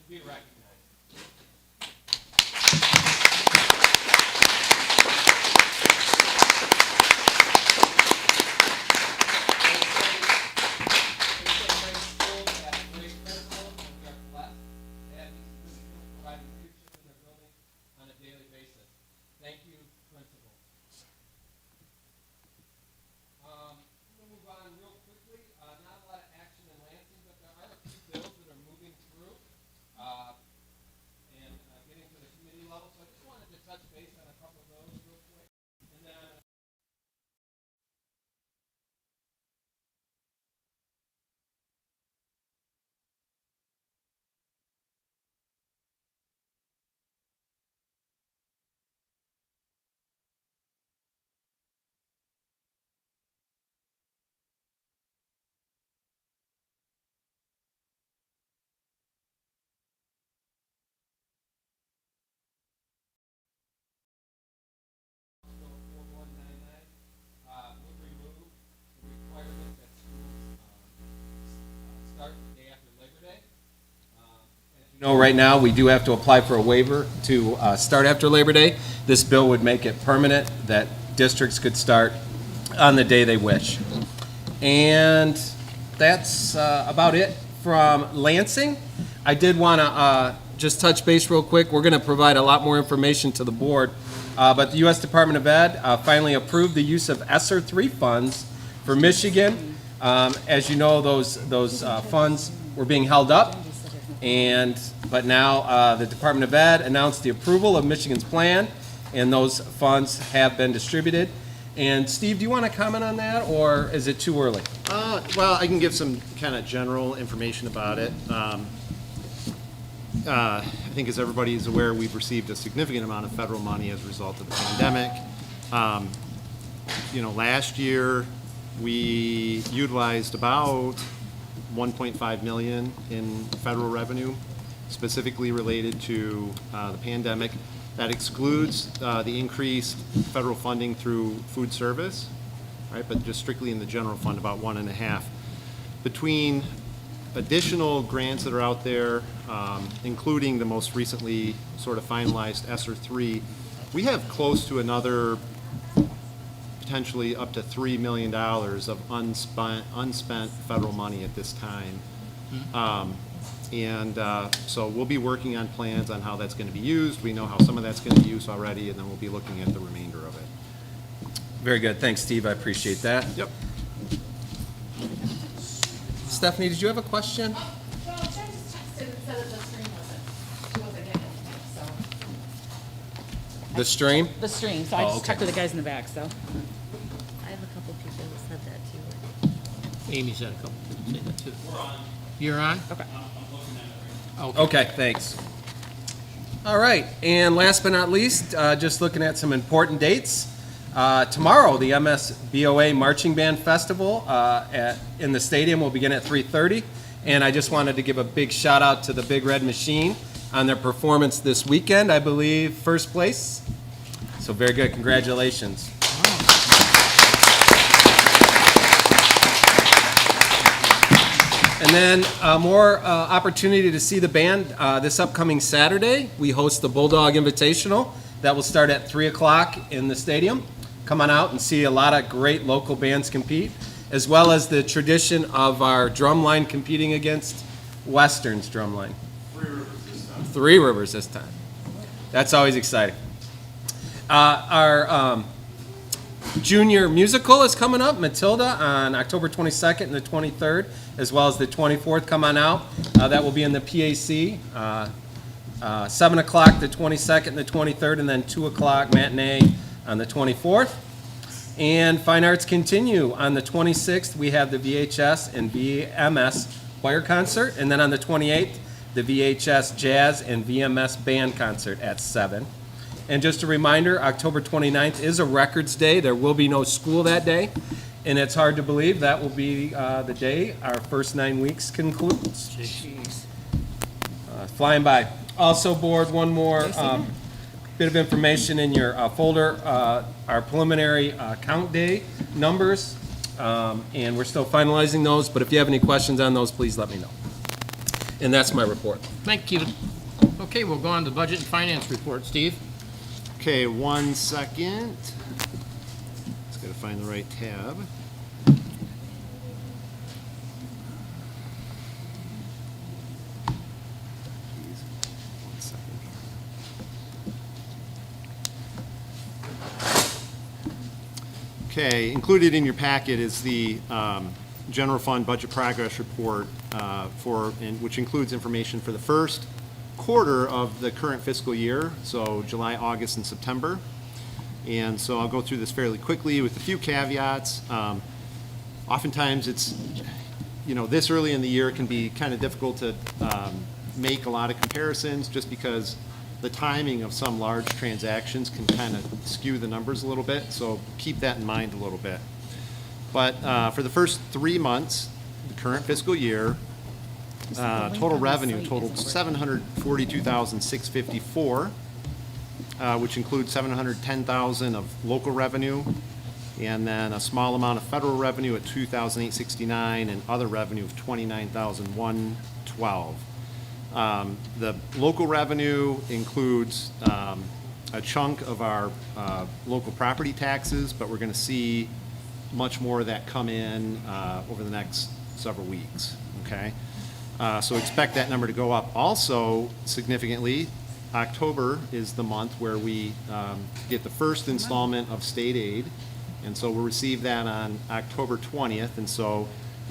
be recognized. Right now, we do have to apply for a waiver to start after Labor Day. This bill would make it permanent that districts could start on the day they wish. And that's about it from Lansing. I did want to just touch base real quick. We're going to provide a lot more information to the board, but the U.S. Department of Ed finally approved the use of ESSER 3 funds for Michigan. As you know, those funds were being held up. But now the Department of Ed announced the approval of Michigan's plan, and those funds have been distributed. And Steve, do you want to comment on that, or is it too early? Well, I can give some kind of general information about it. I think as everybody is aware, we've received a significant amount of federal money as a result of the pandemic. Last year we utilized about $1.5 million in federal revenue, specifically related to the pandemic. That excludes the increased federal funding through food service, right? But just strictly in the general fund, about 1.5. Between additional grants that are out there, including the most recently sort of finalized ESSER 3, we have close to another potentially up to $3 million of unspent federal money at this time. So we'll be working on plans on how that's going to be used. We know how some of that's going to be used already, and then we'll be looking at the remainder of it. Very good. Thanks, Steve. I appreciate that. Yep. Stephanie, did you have a question? Well, I just texted and said that the stream wasn't getting anything, so. The stream? The stream, so I just talked to the guys in the back, so. I have a couple people who said that too. Amy said a couple people say that too. We're on. You're on? Okay. Okay, thanks. All right, and last but not least, just looking at some important dates. Tomorrow, the MSBOA Marching Band Festival in the stadium will begin at 3:30, and I just wanted to give a big shout out to the Big Red Machine on their performance this weekend. I believe first place, so very good. Congratulations. And then more opportunity to see the band this upcoming Saturday. We host the Bulldog Invitational. That will start at 3 o'clock in the stadium. Come on out and see a lot of great local bands compete, as well as the tradition of our drumline competing against Western's drumline. 3 Rivers this time. 3 Rivers this time. That's always exciting. Our junior musical is coming up, Matilda, on October 22nd and the 23rd, as well as the 24th. Come on out. That will be in the PAC. 7 o'clock the 22nd and the 23rd, and then 2 o'clock matinee on the 24th. And Fine Arts Continue. On the 26th, we have the VHS and VMS choir concert, and then on the 28th, the VHS Jazz and VMS band concert at 7. And just a reminder, October 29th is a Records Day. There will be no school that day, and it's hard to believe that will be the day our first 9 weeks concludes. Jeez. Flying by. Also, board, one more bit of information in your folder, our preliminary count day numbers, and we're still finalizing those, but if you have any questions on those, please let me know. And that's my report. Thank you. Okay, we'll go on to budget and finance report. Steve? Okay, 1 second. Just gotta find the right tab. Please, 1 second here. Okay, included in your packet is the general fund budget progress report which includes information for the first quarter of the current fiscal year, so July, August, and September. And so I'll go through this fairly quickly with a few caveats. Oftentimes it's, this early in the year it can be kind of difficult to make a lot of comparisons just because the timing of some large transactions can kind of skew the numbers a little bit, so keep that in mind a little bit. But for the first 3 months, the current fiscal year, total revenue totaled $742,654, which includes $710,000 of local revenue, and then a small amount of federal revenue at $2,869, and other revenue of $29,112. The local revenue includes a chunk of our local property taxes, but we're going to see much more of that come in over the next several weeks, okay? So expect that number to go up. Also, significantly, October is the month where we get the first installment of state aid, and so we'll receive that on October 20th, and so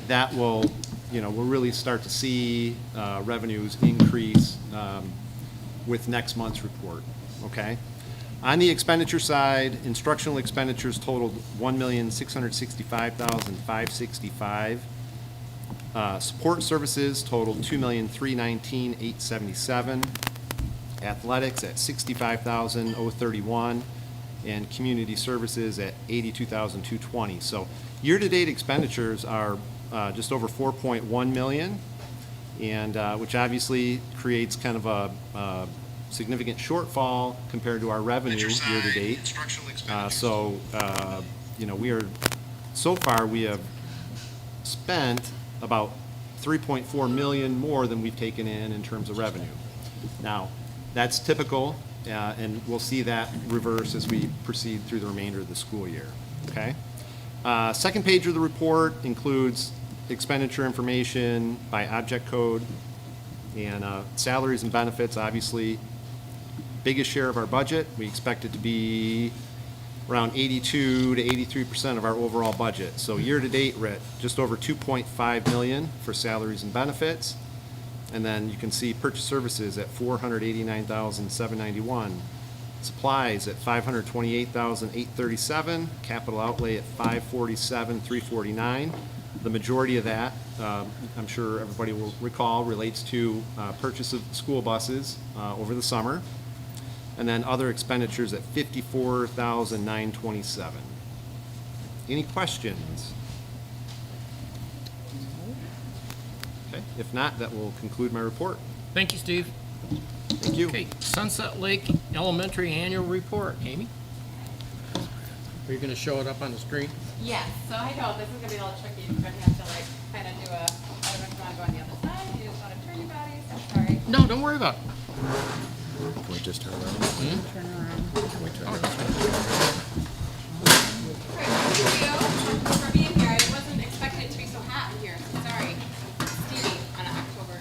that will, we'll really start to see revenues increase with next month's report, okay? On the expenditure side, instructional expenditures totaled $1,665,565. Support services totaled $2,319,877. Athletics at $65,031, and community services at $82,220. So year-to-date expenditures are just over $4.1 million, and which obviously creates kind of a significant shortfall compared to our revenue year-to-date. So far we have spent about $3.4 million more than we've taken in terms of revenue. Now, that's typical, and we'll see that reverse as we proceed through the remainder of the school year, okay? Second page of the report includes expenditure information by object code, and salaries and benefits, obviously, biggest share of our budget. We expect it to be around 82 to 83% of our overall budget. So year-to-date, we're at just over $2.5 million for salaries and benefits. And then you can see purchase services at $489,791, supplies at $528,837, capital outlay at $547,349. The majority of that, I'm sure everybody will recall, relates to purchase of school buses over the summer. And then other expenditures at $54,927. Any questions? Okay, if not, that will conclude my report. Thank you, Steve. Thank you. Okay, Sunset Lake Elementary Annual Report. Amy? Are you going to show it up on the screen? Yes, so I know this is gonna be a little tricky, you're gonna have to kind of do I don't know if you wanna go on the other side, you just wanna turn your bodies, I'm sorry. No, don't worry about it. Can we just turn around? Great, thank you for being here, I wasn't expecting it to be so hot in here, sorry. Steamy on October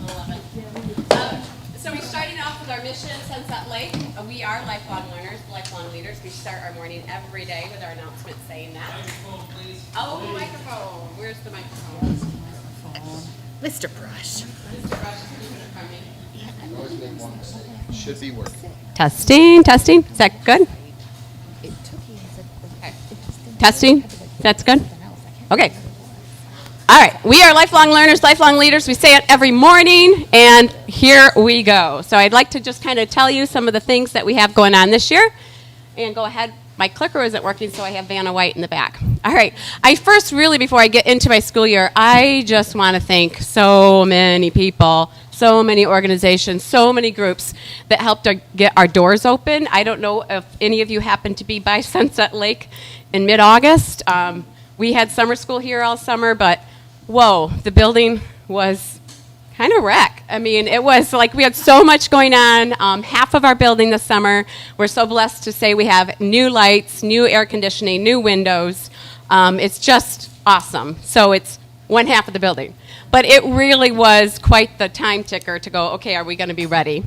11th. So we're starting off with our mission, Sunset Lake. We are lifelong learners, lifelong leaders. We start our morning every day with our announcement saying that. Microphone, please. Oh, microphone. Where's the microphone? Mr. Brush. Mr. Rush, can you put it from me? Should be working. Testing, testing. Is that good? Okay. Testing. That's good? Okay. All right. We are lifelong learners, lifelong leaders. We say it every morning, and here we go. So I'd like to just kind of tell you some of the things that we have going on this year. And go ahead. My clicker isn't working, so I have Vanna White in the back. All right. Before I get into my school year, I just want to thank so many people, so many organizations, so many groups that helped get our doors open. I don't know if any of you happened to be by Sunset Lake in mid-August. We had summer school here all summer, but whoa, the building was kind of wreck. I mean, it was like we had so much going on. Half of our building this summer, we're so blessed to say we have new lights, new air conditioning, new windows. It's just awesome. So it's one half of the building. But it really was quite the time ticker to go, okay, are we going to be ready?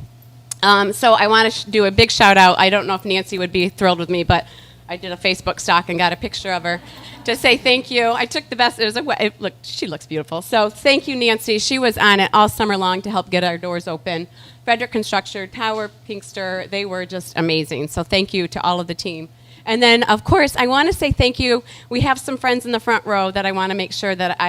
So I want to do a big shout out. I don't know if Nancy would be thrilled with me, but I did a Facebook stock and got a picture of her to say thank you. I took the best. Look, she looks beautiful. So thank you, Nancy. She was on it all summer long to help get our doors open. Frederick Construction, Tower, Pinkster, they were just amazing. So thank you to all of the team. And then, of course, I want to say thank you. We have some friends in the front row that I want to make sure that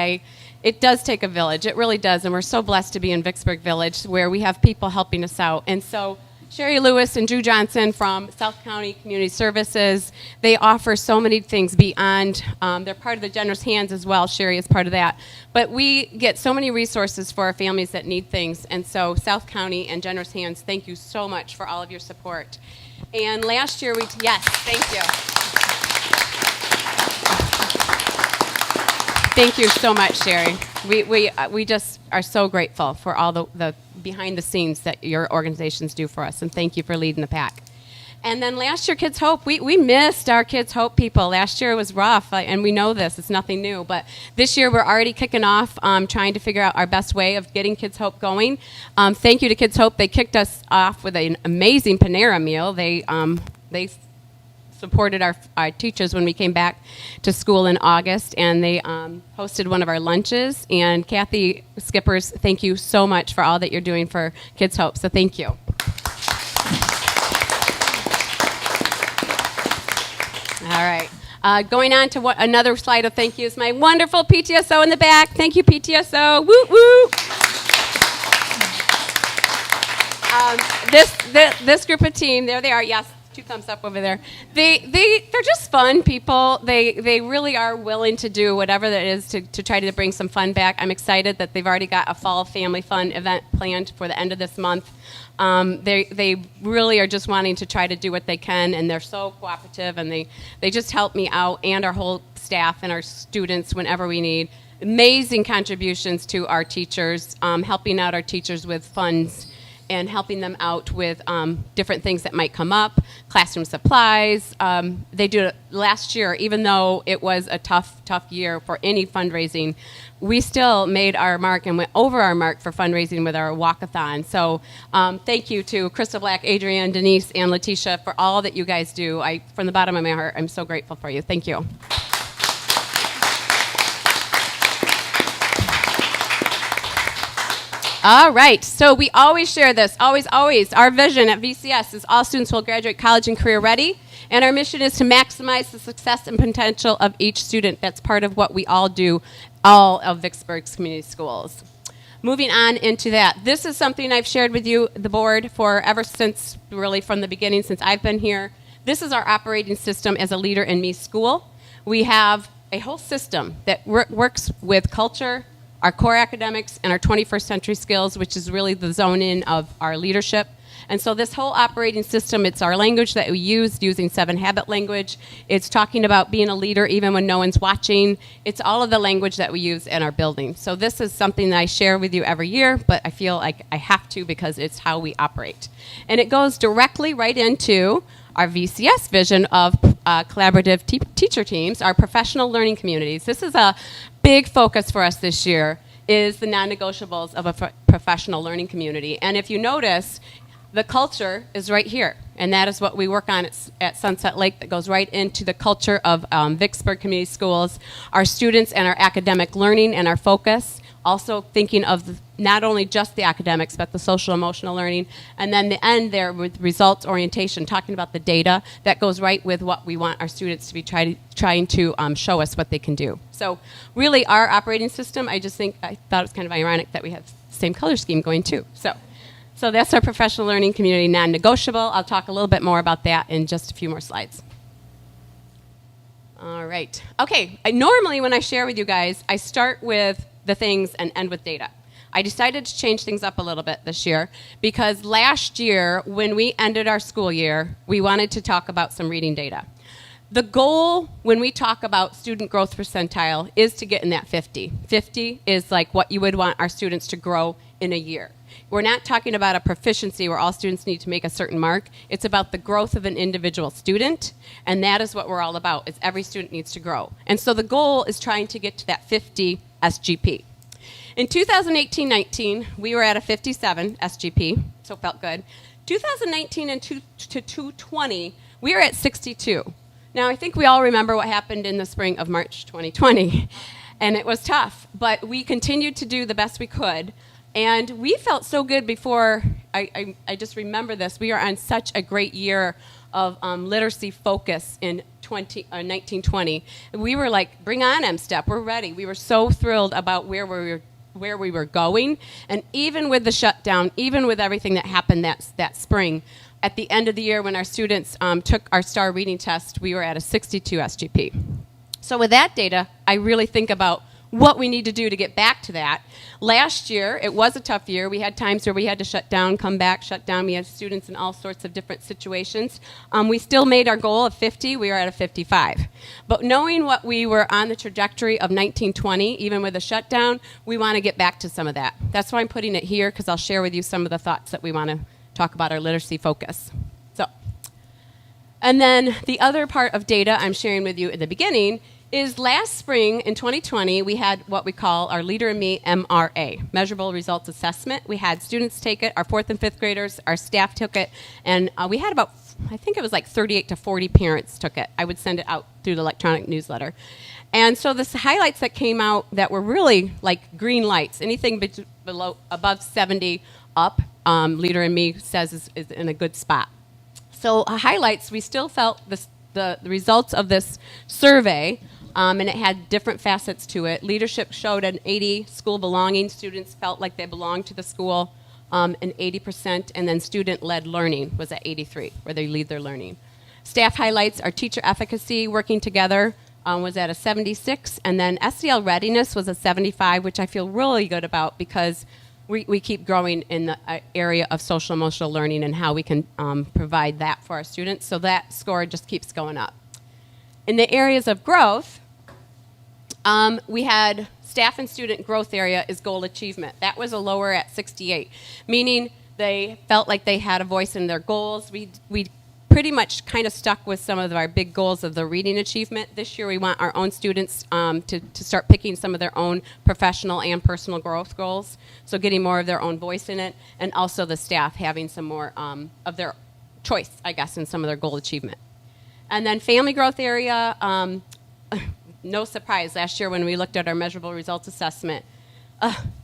it does take a village. It really does. And we're so blessed to be in Vicksburg Village where we have people helping us out. And so Sherry Lewis and Drew Johnson from South County Community Services, they offer so many things beyond. They're part of the Generous Hands as well. Sherry is part of that. But we get so many resources for our families that need things. And so South County and Generous Hands, thank you so much for all of your support. And last year, yes, thank you. Thank you so much, Sherry. We just are so grateful for all the behind the scenes that your organizations do for us, and thank you for leading the pack. And then last year, Kids Hope, we missed our Kids Hope people. Last year it was rough, and we know this. It's nothing new. But this year we're already kicking off trying to figure out our best way of getting Kids Hope going. Thank you to Kids Hope. They kicked us off with an amazing Panera meal. They supported our teachers when we came back to school in August, and they hosted one of our lunches. And Kathy Skippers, thank you so much for all that you're doing for Kids Hope. So thank you. All right. Going on to another slide of thank yous. My wonderful PTSO in the back. Thank you, PTSO. Woo woo. This group of team, there they are. Yes, 2 thumbs up over there. They're just fun people. They really are willing to do whatever that is to try to bring some fun back. I'm excited that they've already got a fall family fun event planned for the end of this month. They really are just wanting to try to do what they can, and they're so cooperative, and they just help me out and our whole staff and our students whenever we need. Amazing contributions to our teachers, helping out our teachers with funds and helping them out with different things that might come up, classroom supplies. They did it last year, even though it was a tough year for any fundraising. We still made our mark and went over our mark for fundraising with our walkathon. So thank you to Crystal Black, Adrienne, Denise, and Letitia for all that you guys do. From the bottom of my heart, I'm so grateful for you. Thank you. All right, so we always share this, always. Our vision at VCS is all students will graduate college and career ready, and our mission is to maximize the success and potential of each student. That's part of what we all do, all of Vicksburg's community schools. Moving on into that, this is something I've shared with you, the board, for ever since, really from the beginning, since I've been here. This is our operating system as a Leader in Me school. We have a whole system that works with culture, our core academics, and our 21st century skills, which is really the zone-in of our leadership. And so this whole operating system, it's our language that we use using 7 Habit language. It's talking about being a leader even when no one's watching. It's all of the language that we use in our building. So this is something that I share with you every year, but I feel like I have to because it's how we operate. And it goes directly right into our VCS vision of collaborative teacher teams, our professional learning communities. This is a big focus for us this year, is the non-negotiables of a professional learning community. And if you notice, the culture is right here, and that is what we work on at Sunset Lake that goes right into the culture of Vicksburg Community Schools, our students and our academic learning and our focus, also thinking of not only just the academics, but the social emotional learning, and then the end there with results orientation, talking about the data that goes right with what we want our students to be trying to show us what they can do. So really our operating system, I thought it was kind of ironic that we have the same color scheme going too. So that's our professional learning community non-negotiable. I'll talk a little bit more about that in just a few more slides. All right. Okay, normally when I share with you guys, I start with the things and end with data. I decided to change things up a little bit this year because last year when we ended our school year, we wanted to talk about some reading data. The goal when we talk about student growth percentile is to get in that 50. 50 is like what you would want our students to grow in a year. We're not talking about a proficiency where all students need to make a certain mark. It's about the growth of an individual student, and that is what we're all about, is every student needs to grow. And so the goal is trying to get to that 50 SGP. In 2018-19, we were at a 57 SGP, so it felt good. 2019 and to 2020, we were at 62. Now, I think we all remember what happened in the spring of March 2020, and it was tough, but we continued to do the best we could. And we felt so good before, I just remember this, we were on such a great year of literacy focus in 1920. We were like, bring on M-STEP, we're ready. We were so thrilled about where we were going. And even with the shutdown, even with everything that happened that spring, at the end of the year when our students took our STAR reading test, we were at a 62 SGP. So with that data, I really think about what we need to do to get back to that. Last year, it was a tough year. We had times where we had to shut down, come back, shut down. We had students in all sorts of different situations. We still made our goal of 50. We were at a 55. But knowing what we were on the trajectory of 1920, even with a shutdown, we want to get back to some of that. That's why I'm putting it here, because I'll share with you some of the thoughts that we want to talk about our literacy focus. So, and then the other part of data I'm sharing with you at the beginning is last spring in 2020, we had what we call our Leader in Me MRA, Measurable Results Assessment. We had students take it, our 4th and 5th graders, our staff took it, and we had about, I think it was like 38 to 40 parents took it. I would send it out through the electronic newsletter. And so the highlights that came out that were really like green lights, anything above 70 up, Leader in Me says is in a good spot. So highlights, we still felt the results of this survey, and it had different facets to it. Leadership showed an 80 school belonging. Students felt like they belonged to the school, an 80%, and then student-led learning was at 83, where they lead their learning. Staff highlights, our teacher efficacy, working together, was at a 76, and then SEL readiness was a 75, which I feel really good about because we keep growing in the area of social emotional learning and how we can provide that for our students. So that score just keeps going up. In the areas of growth, we had staff and student growth area is goal achievement. That was a lower at 68, meaning they felt like they had a voice in their goals. We pretty much kind of stuck with some of our big goals of the reading achievement. This year we want our own students to start picking some of their own professional and personal growth goals, so getting more of their own voice in it, and also the staff having some more of their choice, I guess, in some of their goal achievement. And then family growth area, no surprise, last year when we looked at our measurable results assessment,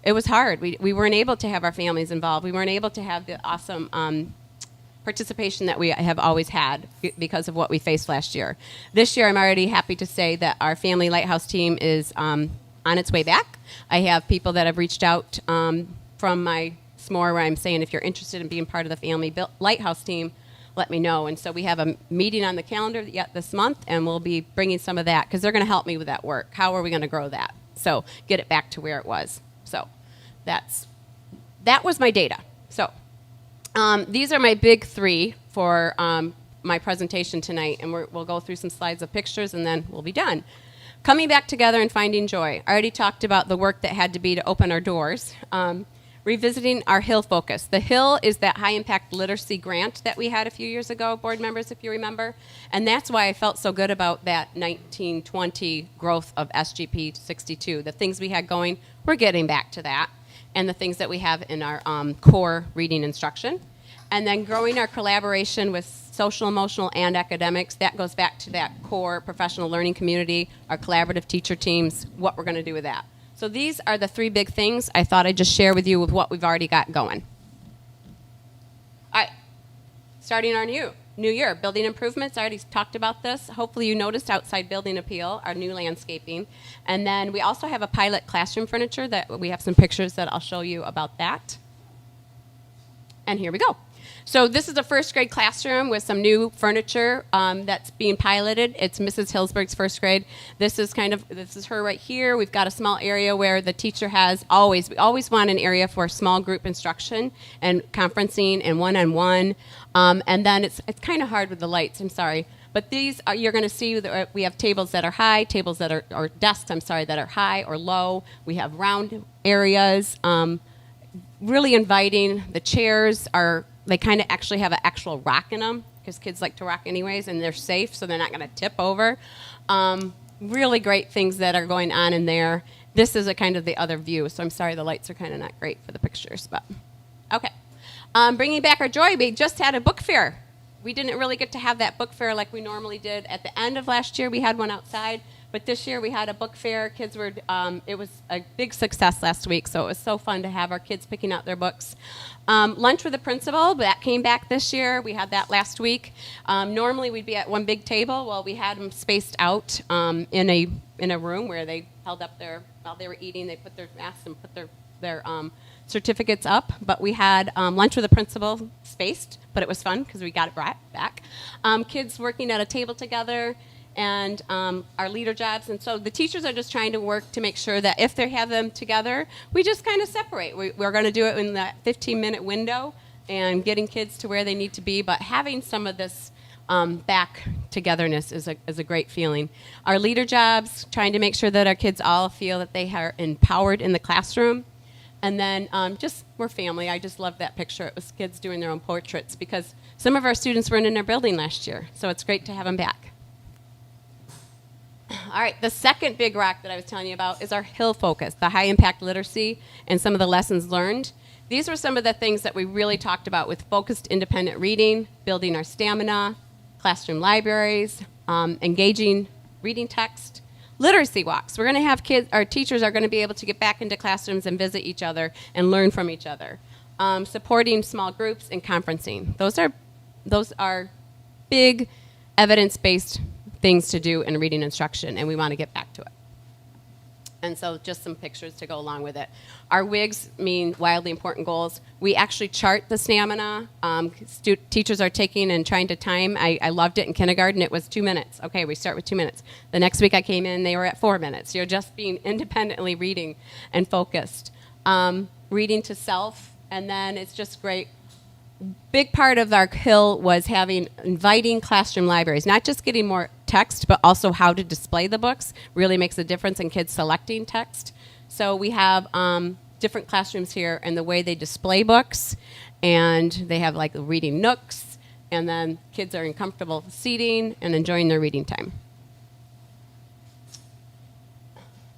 it was hard. We weren't able to have our families involved. We weren't able to have the awesome participation that we have always had because of what we faced last year. This year, I'm already happy to say that our Family Lighthouse team is on its way back. I have people that have reached out from my SMORE where I'm saying if you're interested in being part of the Family Lighthouse team, let me know. And so we have a meeting on the calendar yet this month, and we'll be bringing some of that because they're going to help me with that work. How are we going to grow that? So get it back to where it was. So that was my data. So these are my big three for my presentation tonight, and we'll go through some slides of pictures, and then we'll be done. Coming back together and finding joy. I already talked about the work that had to be to open our doors. Revisiting our HILL focus. The HILL is that high-impact literacy grant that we had a few years ago, board members, if you remember. And that's why I felt so good about that 1920 growth of SGP 62. The things we had going, we're getting back to that. And the things that we have in our core reading instruction. And then growing our collaboration with social, emotional, and academics. That goes back to that core professional learning community, our collaborative teacher teams, what we're going to do with that. So these are the three big things I thought I'd just share with you with what we've already got going. All right, starting our new year, building improvements. I already talked about this. Hopefully you noticed outside building appeal, our new landscaping. And then we also have a pilot classroom furniture that we have some pictures that I'll show you about that. And here we go. So this is a first grade classroom with some new furniture that's being piloted. It's Mrs. Hillsberg's first grade. This is her right here. We've got a small area where the teacher we always want an area for small group instruction and conferencing and one-on-one. And then it's kind of hard with the lights, I'm sorry. But these you're going to see that we have tables that are high, or desks, that are high or low. We have round areas. really inviting. The chairs they kind of actually have an actual rock in them because kids like to rock anyways, and they're safe, so they're not going to tip over. Really great things that are going on in there. This is a kind of the other view, so I'm sorry the lights are kind of not great for the pictures, but okay. Bringing back our joy, we just had a book fair. We didn't really get to have that book fair like we normally did. At the end of last year, we had one outside, but this year we had a book fair. Kids were, it was a big success last week, so it was so fun to have our kids picking out their books. Lunch with the principal, that came back this year. We had that last week. Normally we'd be at one big table. Well, we had them spaced out in a room where they held up while they were eating, they put their masks and put their certificates up, but we had lunch with the principal spaced, but it was fun because we got it brought back. Kids working at a table together, and our leader jobs, and so the teachers are just trying to work to make sure that if they have them together, we just kind of separate. We're going to do it in that 15-minute window and getting kids to where they need to be, but having some of this back togetherness is a great feeling. Our leader jobs, trying to make sure that our kids all feel that they are empowered in the classroom. And then just we're family. I just love that picture. It was kids doing their own portraits because some of our students weren't in our building last year, so it's great to have them back. All right, the second big rock that I was telling you about is our Hill focus, the high impact literacy and some of the lessons learned. These were some of the things that we really talked about with focused independent reading, building our stamina, classroom libraries, engaging reading text, literacy walks. We're going to have our teachers are going to be able to get back into classrooms and visit each other and learn from each other. Supporting small groups and conferencing. Those are big evidence-based things to do in reading instruction, and we want to get back to it. And so just some pictures to go along with it. Our WIGs mean wildly important goals. We actually chart the stamina. Teachers are taking and trying to time. I loved it in kindergarten. It was 2 minutes. Okay, we start with 2 minutes. The next week I came in, they were at 4 minutes. You're just being independently reading and focused. Reading to self, and then it's just great. Big part of our Hill was inviting classroom libraries, not just getting more text, but also how to display the books really makes a difference in kids selecting text. So we have different classrooms here and the way they display books, and they have like reading nooks, and then kids are in comfortable seating and enjoying their reading time.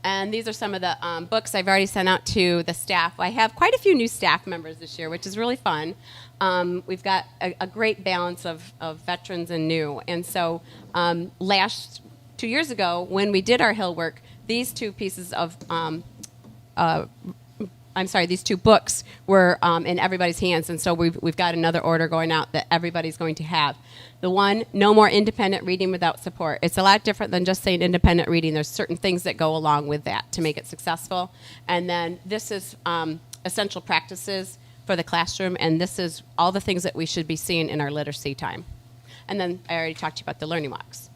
And these are some of the books I've already sent out to the staff. I have quite a few new staff members this year, which is really fun. We've got a great balance of veterans and new. And so 2 years ago, when we did our Hill work, these two pieces of, these two books were in everybody's hands. And so we've got another order going out that everybody's going to have. The one, No More Independent Reading Without Support. It's a lot different than just saying independent reading. There's certain things that go along with that to make it successful. And then this is Essential Practices for the Classroom, and this is all the things that we should be seeing in our literacy time. And then I already talked to you about the learning walks.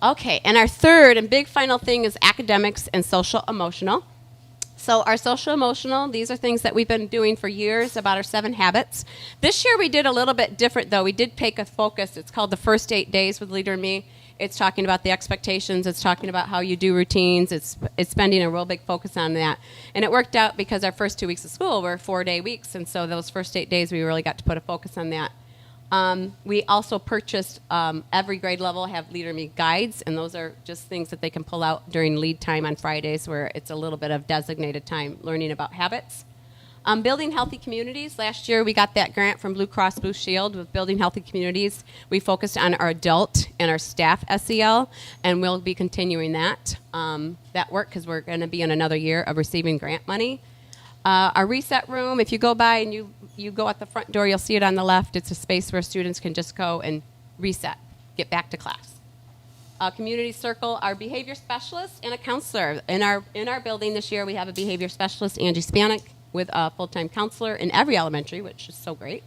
Okay, and our third and big final thing is academics and social emotional. So our social emotional, these are things that we've been doing for years about our 7 habits. This year we did a little bit different though. We did take a focus. It's called the First 8 Days with Leader and Me. It's talking about the expectations. It's talking about how you do routines. It's spending a real big focus on that. And it worked out because our first 2 weeks of school were 4-day weeks. And so those first 8 days, we really got to put a focus on that. We also purchased, every grade level have Leader and Me guides. And those are just things that they can pull out during lead time on Fridays where it's a little bit of designated time learning about habits. Building healthy communities. Last year we got that grant from Blue Cross Blue Shield with Building Healthy Communities. We focused on our adult and our staff SEL, and we'll be continuing that work because we're going to be in another year of receiving grant money. Our reset room, if you go by and you go at the front door, you'll see it on the left. It's a space where students can just go and reset, get back to class. Community circle, our behavior specialist and a counselor. In our building this year, we have a behavior specialist, Angie Spanik, with a full-time counselor in every elementary, which is so great.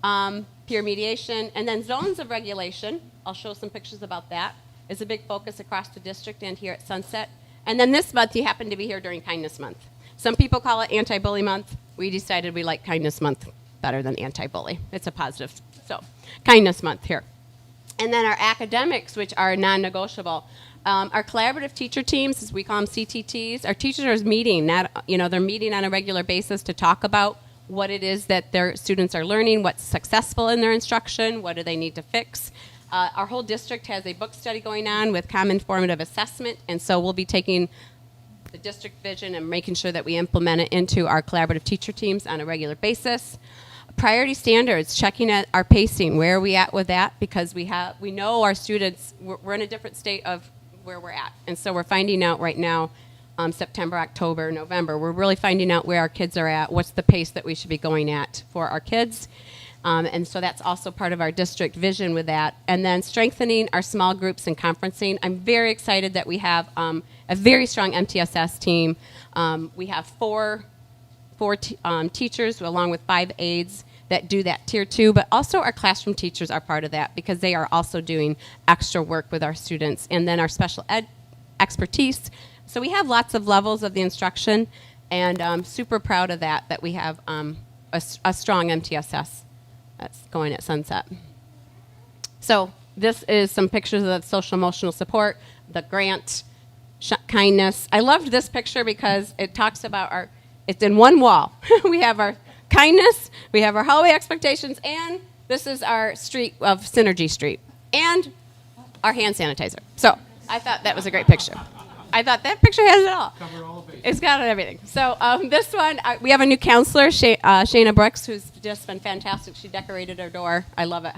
Peer mediation, and then zones of regulation. I'll show some pictures about that. It's a big focus across the district and here at Sunset. And then this month, you happen to be here during Kindness Month. Some people call it Anti-Bully Month. We decided we like Kindness Month better than Anti-Bully. It's a positive. So, Kindness Month here. And then our academics, which are non-negotiable. Our collaborative teacher teams, as we call them CTTs, our teachers are meeting. They're meeting on a regular basis to talk about what it is that their students are learning, what's successful in their instruction, what do they need to fix. Our whole district has a book study going on with common formative assessment, and so we'll be taking the district vision and making sure that we implement it into our collaborative teacher teams on a regular basis. Priority standards, checking at our pacing, where are we at with that? Because we know our students, we're in a different state of where we're at. And so we're finding out right now, September, October, November, we're really finding out where our kids are at, what's the pace that we should be going at for our kids. And so that's also part of our district vision with that. And then strengthening our small groups and conferencing. I'm very excited that we have a very strong MTSS team. We have four teachers along with 5 aides that do that tier 2, but also our classroom teachers are part of that because they are also doing extra work with our students. And then our special ed expertise. So we have lots of levels of the instruction, and I'm super proud of that we have a strong MTSS that's going at Sunset. So this is some pictures of the social emotional support, the grant, kindness. I loved this picture because it talks about it's in one wall. We have our kindness, we have our hallway expectations, and this is our street of Synergy Street, and our hand sanitizer. So I thought that was a great picture. I thought that picture has it all. Cover all the bases. It's got everything. So this one, we have a new counselor, Shayna Brooks, who's just been fantastic. She decorated our door. I love it.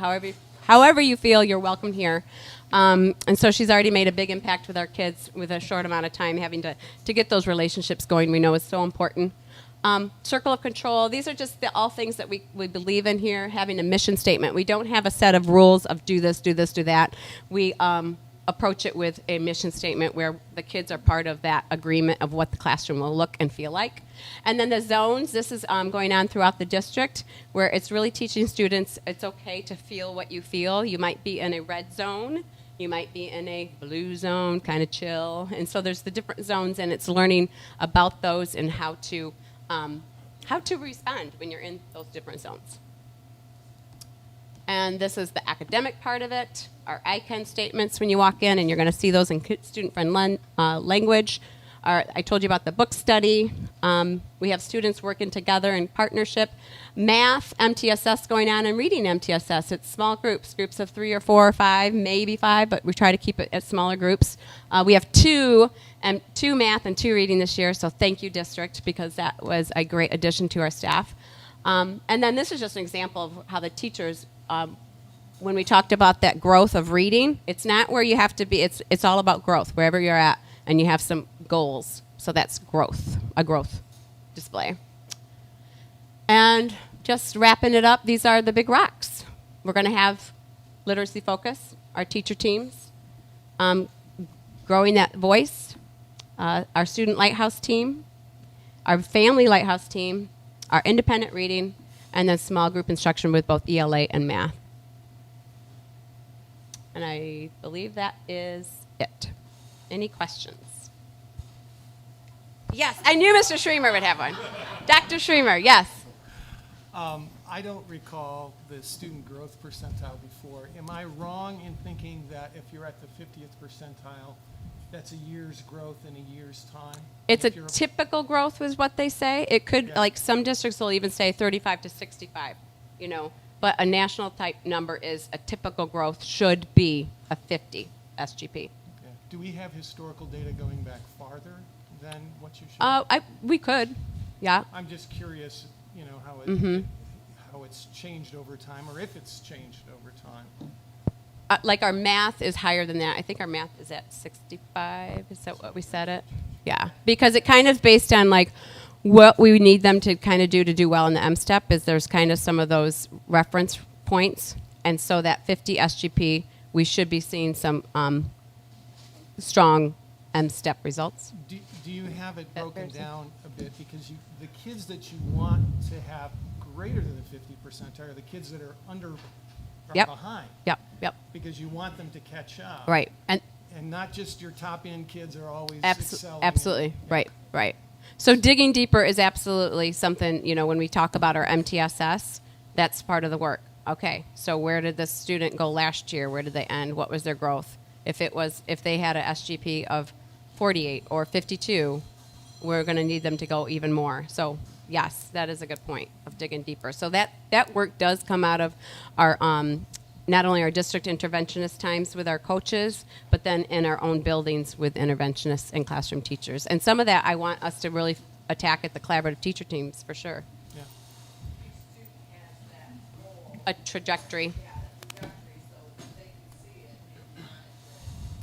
However you feel, you're welcome here. And so she's already made a big impact with our kids with a short amount of time, having to get those relationships going. We know is so important. Circle of control. These are just all things that we believe in here, having a mission statement. We don't have a set of rules of do this, do this, do that. We approach it with a mission statement where the kids are part of that agreement of what the classroom will look and feel like. And then the zones, this is going on throughout the district where it's really teaching students it's okay to feel what you feel. You might be in a red zone. You might be in a blue zone, kind of chill. And so there's the different zones, and it's learning about those and how to respond when you're in those different zones. And this is the academic part of it, our ICANN statements when you walk in, and you're going to see those in student-friendly language. I told you about the book study. We have students working together in partnership. Math, MTSS going on, and reading MTSS. It's small groups of 3 or 4 or 5, maybe 5, but we try to keep it at smaller groups. We have 2 math and 2 reading this year, so thank you, district, because that was a great addition to our staff. And then this is just an example of how the teachers, when we talked about that growth of reading, it's not where you have to be, it's all about growth, wherever you're at, and you have some goals. So that's growth, a growth display. And just wrapping it up, these are the big rocks. We're going to have literacy focus, our teacher teams, growing that voice, our student lighthouse team, our family lighthouse team, our independent reading, and then small group instruction with both ELA and math. And I believe that is it. Any questions? Yes, I knew Mr. Schremer would have one. Dr. Schremer, yes. I don't recall the student growth percentile before. Am I wrong in thinking that if you're at the 50th percentile, that's a year's growth in a year's time? It's a If you're- typical growth is what they say. It could, Yeah. like some districts will even say 35 to 65, but a national type number is a typical growth should be a 50 SGP. Yeah. Do we have historical data going back farther than what you showed? We could, yeah. I'm just curious, how how it's changed over time, or if it's changed over time. Like our math is higher than that. I think our math is at 65. Is that what we said it? Yeah, because it kind of based on like what we need them to kind of do well in the M-STEP is there's kind of some of those reference points. And so that 50 SGP, we should be seeing some strong M-STEP results. Do you have it That broken person. down a bit? Because the kids that you want to have greater than the 50 percentile are the kids that are Yep. behind. Yep, Because you want them to catch up. right. And not just your top end kids are always excelling. absolutely, Yeah. right. So digging deeper is absolutely something, when we talk about our MTSS, that's part of the work. Okay, so where did this student go last year? Where did they end? What was their growth? If they had a SGP of 48 or 52, we're going to need them to go even more. So yes, that is a good point of digging deeper. So that work does come out of our not only our district interventionist times with our coaches, but then in our own buildings with interventionists and classroom teachers. And some of that I want us to really attack at the collaborative teacher teams for sure. Yeah. A trajectory.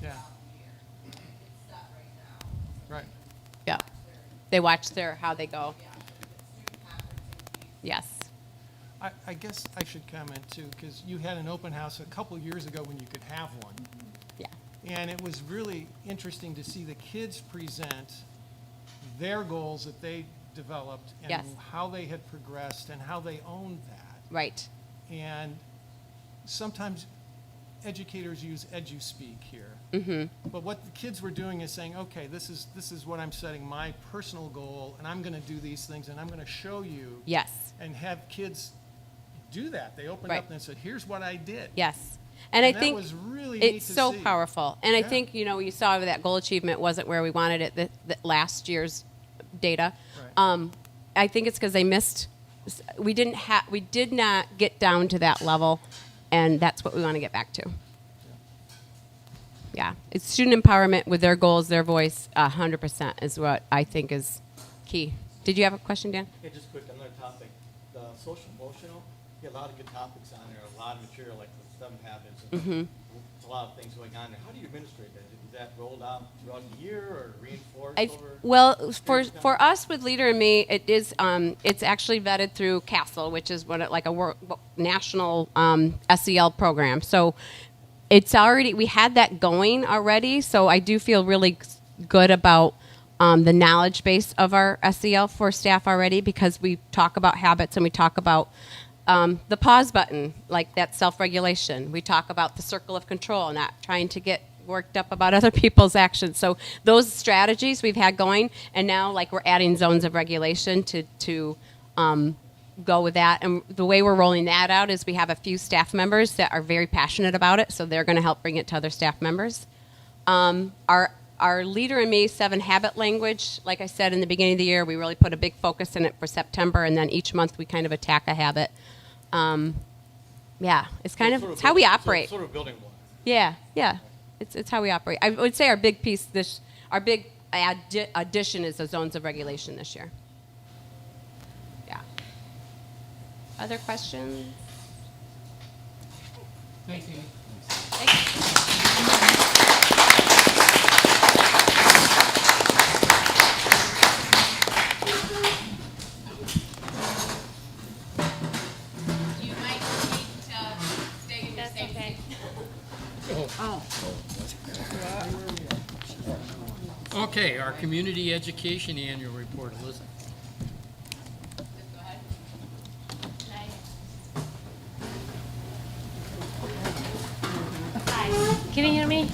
Yeah. Right. Yeah. They watch how they go. Yes. I guess I should comment too, because you had an open house a couple years ago when you could have one. Yeah. And it was really interesting to see the kids present their goals that they developed and Yes. how they had progressed and how they owned that. Right. And sometimes educators use edu-speak here. Mm-hmm. But what the kids were doing is saying, okay, this is what I'm setting my personal goal, and I'm going to do these things, and I'm going to show you. Yes. And have kids do that. They opened Right. up and said, here's what I did. Yes. And I that think was really neat it's to so see. powerful. And I Yeah. think, you saw that goal achievement wasn't where we wanted it, the last year's data. Right. I think it's because they missed, we did not get down to that level, and that's what we want to get back to. Yeah. It's student empowerment with their goals, their voice, 100% is what I think is key. Did you have a question, Dan? Yeah, just quick, another topic. The social emotional, you have a lot of good topics on there, a lot of material like the 7 habits. And There's a lot of things going on there. How do you administrate that? Is that rolled out throughout the year or reinforced over? Well, for us with Leader and Me, it is it's actually vetted through CASEL, which is like a national SEL program. So it's already, we had that going already. So I do feel really good about the knowledge base of our SEL for staff already, because we talk about habits and we talk about the pause button, like that self-regulation. We talk about the circle of control, not trying to get worked up about other people's actions. So those strategies we've had going, and now like we're adding zones of regulation to go with that. And the way we're rolling that out is we have a few staff members that are very passionate about it, so they're going to help bring it to other staff members. Our Leader and Me 7 habit language, like I said in the beginning of the year, we really put a big focus in it for September, and then each month we kind of attack a habit. Yeah, it's kind of, it's how we operate. Sort of building block. Yeah, yeah, it's how we operate. I would say our big piece, our big addition is the zones of regulation this year. Yeah. Other questions? Thank you. You might need to stay in your safety. Okay, our community education annual report, Elizabeth. Go ahead. Hi. Can you hear me?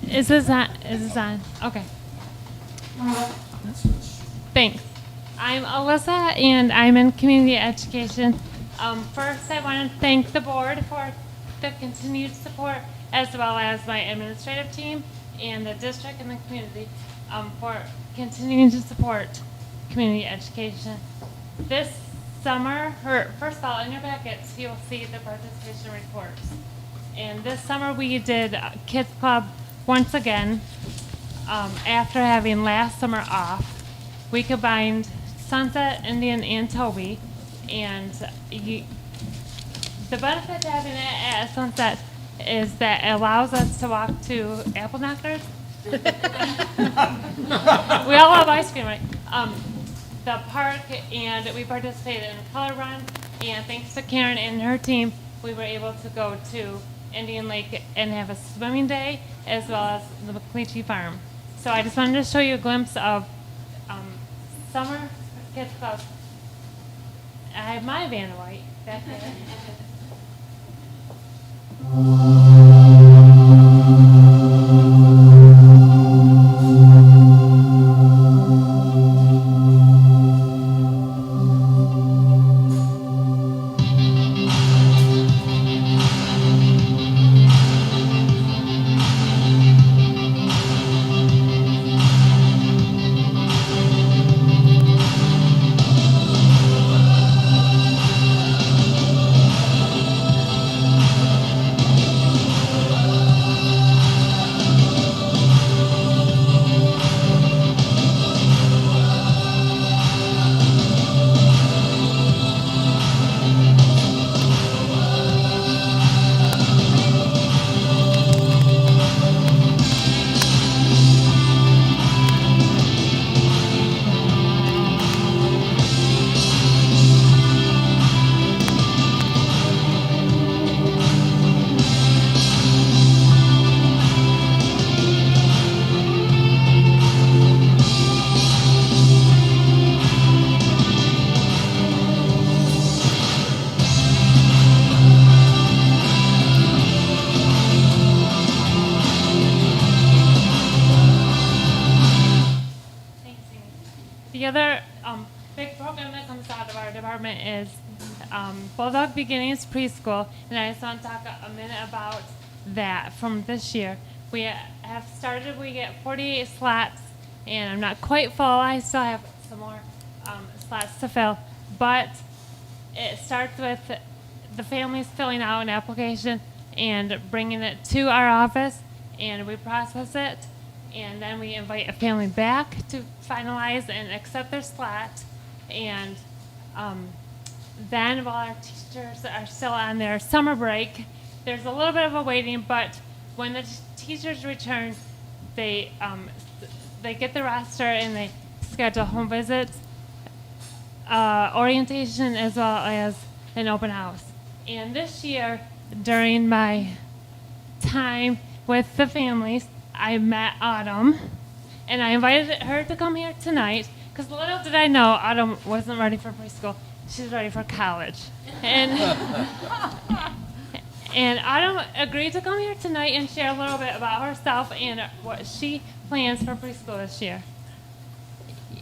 Is this on? Is this on? Okay. Thanks. I'm Alyssa, and I'm in community education. First, I want to thank the board for the continued support, as well as my administrative team and the district and the community for continuing to support community education. This summer, or first of all, in your packets, you'll see the participation reports. And this summer we did Kids Club once again. After having last summer off, we combined Sunset, Indian, and Toby. And the benefit to having it at Sunset is that it allows us to walk to Apple Knockers. We all love ice cream, right? The park, and we participated in a color run. And thanks to Karen and her team, we were able to go to Indian Lake and have a swimming day, as well as the McCleachy Farm. So I just wanted to show you a glimpse of summer Kids Club. I have my Van White back there. department is Bulldog Beginnings Preschool, and I just want to talk a minute about that from this year. We have started, we get 48 slots, and I'm not quite full. I still have some more slots to fill, but it starts with the families filling out an application and bringing it to our office, and we process it, and then we invite a family back to finalize and accept their slot, and then while our teachers are still on their summer break, there's a little bit of a waiting, but when the teachers return, they get the roster and they schedule home visits, orientation, as well as an open house. And this year, during my time with the families, I met Autumn, and I invited her to come here tonight, because little did I know Autumn wasn't ready for preschool. She's ready for college. And Autumn agreed to come here tonight and share a little bit about herself and what she plans for preschool this year.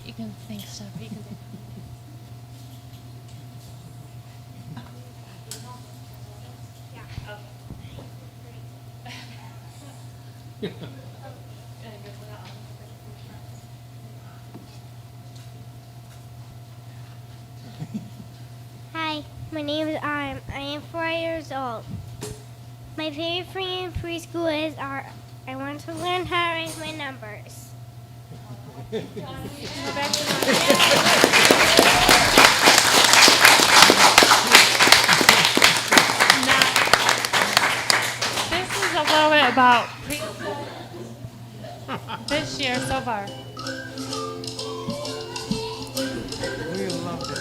You can thank Steph. You can thank. Hi, my name is Autumn. I am 4 years old. My favorite thing in preschool is art. I want to learn how to write my numbers. This is a little bit about preschool this year so far. We loved it.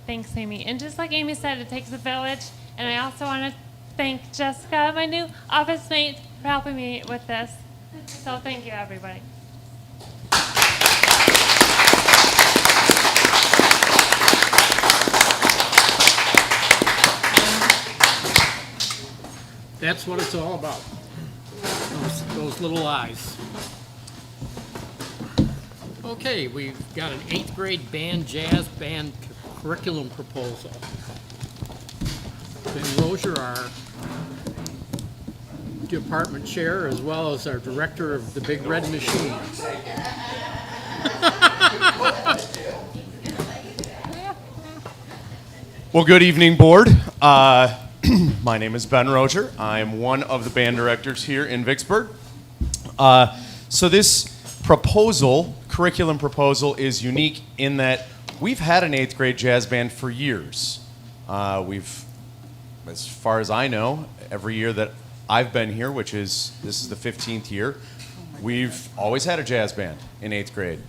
Thanks, Amy. And just like Amy said, it takes a village. And I also want to thank Jessica, my new office mate, for helping me with this. So thank you, everybody. That's what it's all about. Those little eyes. Okay, we've got an 8th grade band, jazz band curriculum proposal. Ben Rozier, our department chair, as well as our director of the Big Red Machine. Well, good evening, board. My name is Ben Rozier. I'm one of the band directors here in Vicksburg. So this proposal, curriculum proposal, is unique in that we've had an 8th grade jazz band for years. We've, as far as I know, every year that I've been here, this is the 15th year, we've always had a jazz band in 8th grade,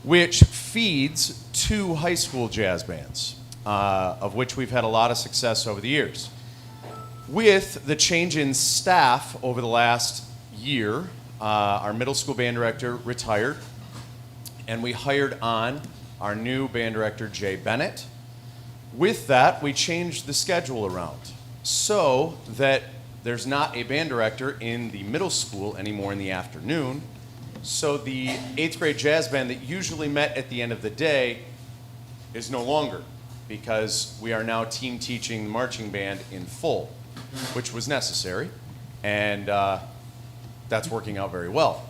which feeds 2 high school jazz bands, of which we've had a lot of success over the years. With the change in staff over the last year, our middle school band director retired, and we hired on our new band director, Jay Bennett. With that, we changed the schedule around so that there's not a band director in the middle school anymore in the afternoon. So the 8th grade jazz band that usually met at the end of the day is no longer, because we are now team teaching the marching band in full, which was necessary. And that's working out very well.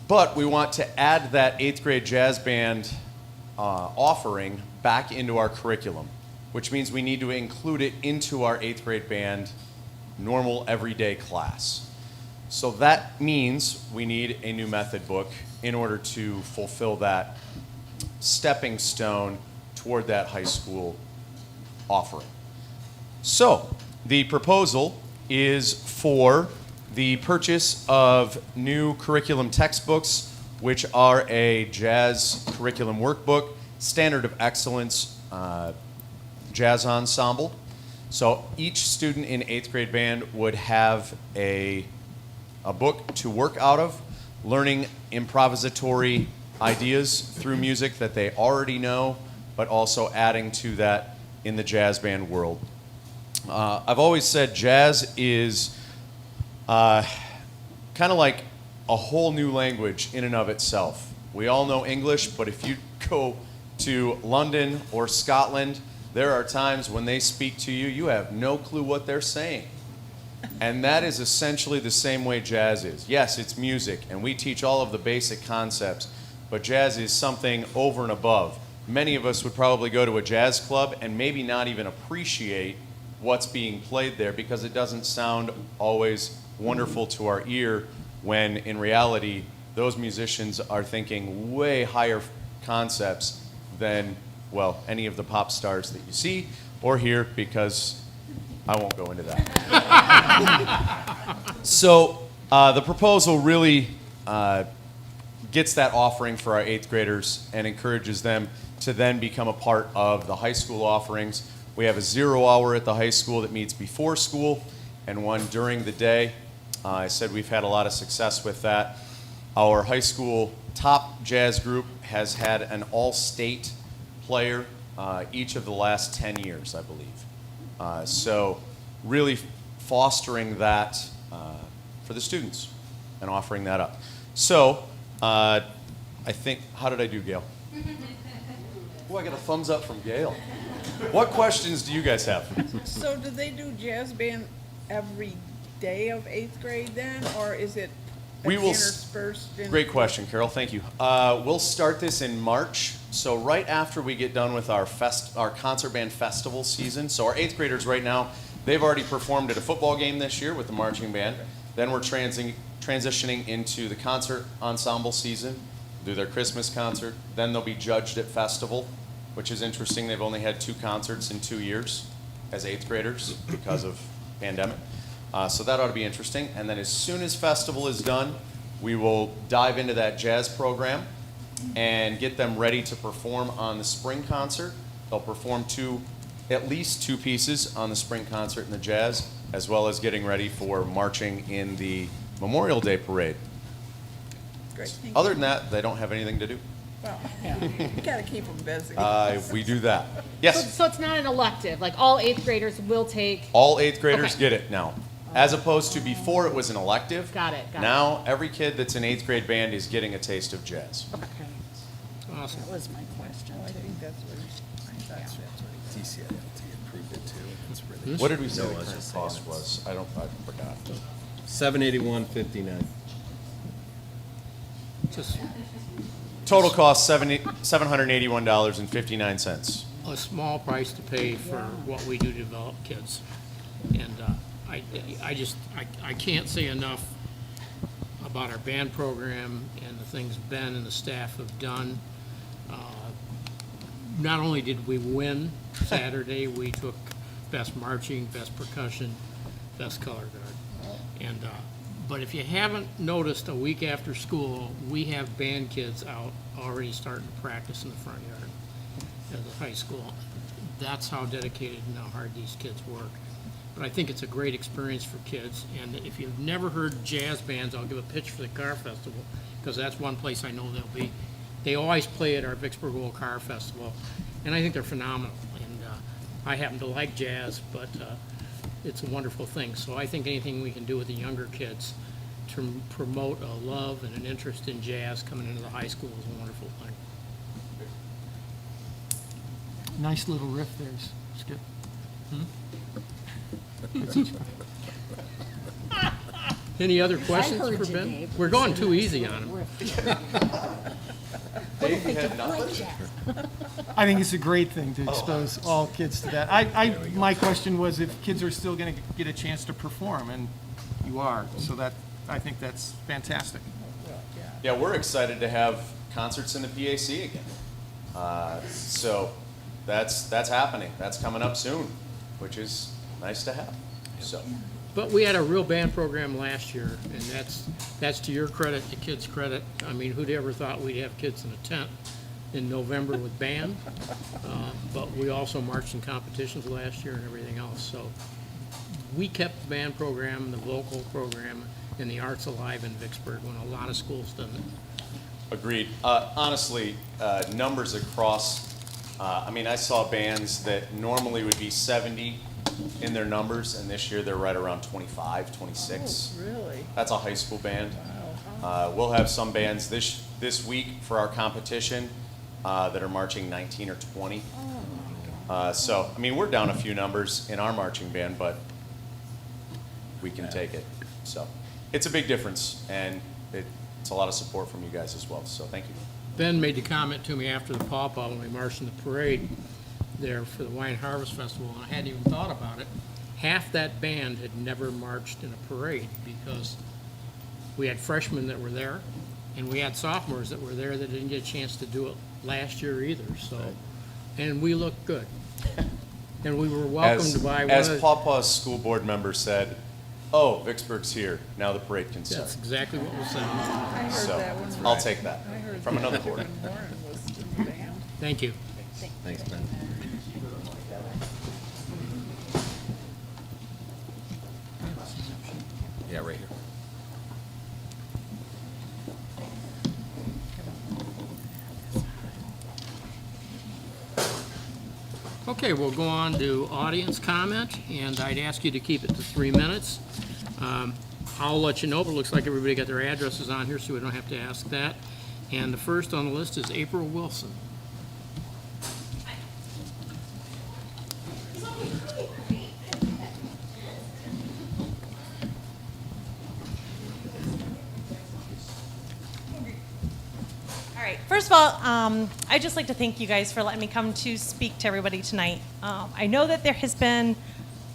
But we want to add that 8th grade jazz band offering back into our curriculum, which means we need to include it into our 8th grade band normal everyday class. So that means we need a new method book in order to fulfill that stepping stone toward that high school offering. So the proposal is for the purchase of new curriculum textbooks, which are a jazz curriculum workbook, standard of excellence jazz ensemble. So each student in 8th grade band would have a book to work out of, learning improvisatory ideas through music that they already know, but also adding to that in the jazz band world. I've always said jazz is kind of like a whole new language in and of itself. We all know English, but if you go to London or Scotland, there are times when they speak to you, you have no clue what they're saying. And that is essentially the same way jazz is. Yes, it's music, and we teach all of the basic concepts, but jazz is something over and above. Many of us would probably go to a jazz club and maybe not even appreciate what's being played there because it doesn't sound always wonderful to our ear, when in reality, those musicians are thinking way higher concepts than, well, any of the pop stars that you see or hear, because I won't go into that. So the proposal really gets that offering for our 8th graders and encourages them to then become a part of the high school offerings. We have a 0 hour at the high school that meets before school and one during the day. I said we've had a lot of success with that. Our high school top jazz group has had an all-state player each of the last 10 years, I believe. So really fostering that for the students and offering that up. So I think, how did I do, Gail? Oh, I got a thumbs up from Gail. What questions do you guys have? So do they do jazz band every day of 8th grade then, or is it We will interspersed in? Great question, Carol. Thank you. We'll start this in March. So right after we get done with our concert band festival season. So our 8th graders right now, they've already performed at a football game this year with the marching band. Then we're transitioning into the concert ensemble season, do their Christmas concert. Then they'll be judged at festival, which is interesting. They've only had 2 concerts in 2 years as 8th graders because of pandemic. So that ought to be interesting. And then as soon as festival is done, we will dive into that jazz program and get them ready to perform on the spring concert. They'll perform at least 2 pieces on the spring concert and the jazz, as well as getting ready for marching in the Memorial Day parade. Great, thank Other you. than that, they don't have anything to do. Well, yeah, you gotta keep them busy. We do that. Yes? So it's not an elective, like all 8th graders will take. All 8th graders Okay. get it now. As opposed to before, it was an elective. Got it. Now, every kid that's in 8th grade band is getting a taste of jazz. Awesome. That was my question, I think that's what that's what DCILT approved it too. It's really What did we say the current cost was? I forgot. $781.59. Just Total cost $781.59. a small price to pay for what we do to develop kids. And I can't say enough about our band program and the things Ben and the staff have done. Not only did we win Saturday, we took best marching, best percussion, best color guard. And but if you haven't noticed, a week after school, we have band kids out already starting to practice in the front yard at the high school. That's how dedicated and how hard these kids work. But I think it's a great experience for kids. And if you've never heard jazz bands, I'll give a pitch for the Car Festival, because that's one place I know they'll be. They always play at our Vicksburg World Car Festival, and I think they're phenomenal. And I happen to like jazz, but it's a wonderful thing. So I think anything we can do with the younger kids to promote a love and an interest in jazz coming into the high school is a wonderful thing. Nice little riff there, Skip. Any other questions for Ben? We're going too easy on him. Dave, you had nothing? I think it's a great thing to expose all kids to that. My question was if kids are still going to get a chance to perform, and you are. So I think that's fantastic. Yeah, we're excited to have concerts in the PAC again. So that's happening. That's coming up soon, which is nice to have. So. But we had a real band program last year, and that's to your credit, the kids' credit. I mean, who'd ever thought we'd have kids in a tent in November with band? But we also marched in competitions last year and everything else. So we kept the band program, the vocal program, and the arts alive in Vicksburg when a lot of schools didn't. Agreed. Honestly, numbers across, I saw bands that normally would be 70 in their numbers, and this year they're right around 25, 26. Oh, really? That's a high school band. We'll have some bands this week for our competition that are marching 19 or 20. So, we're down a few numbers in our marching band, but we can take it. So, it's a big difference, and it's a lot of support from you guys as well. So, thank you. Ben made the comment to me after the pawpaw when we marched in the parade there for the Wine Harvest Festival, and I hadn't even thought about it. Half that band had never marched in a parade because we had freshmen that were there, and we had sophomores that were there that didn't get a chance to do it last year either. So, and we looked good, and we were welcomed by one as of the, Pawpaw's school board member said, "Oh, Vicksburg's here. Now the parade can start." that's exactly what was said. I heard So that one. I'll take that I heard from that another board. Kevin Warren was in the band. Thank you. Thanks, Ben. Yeah, right here. Okay, we'll go on to audience comment, and I'd ask you to keep it to 3 minutes. I'll let you know, but it looks like everybody got their addresses on here, so we don't have to ask that. And the first on the list is April Wilson. All right. First of all, I'd just like to thank you guys for letting me come to speak to everybody tonight. I know that there has been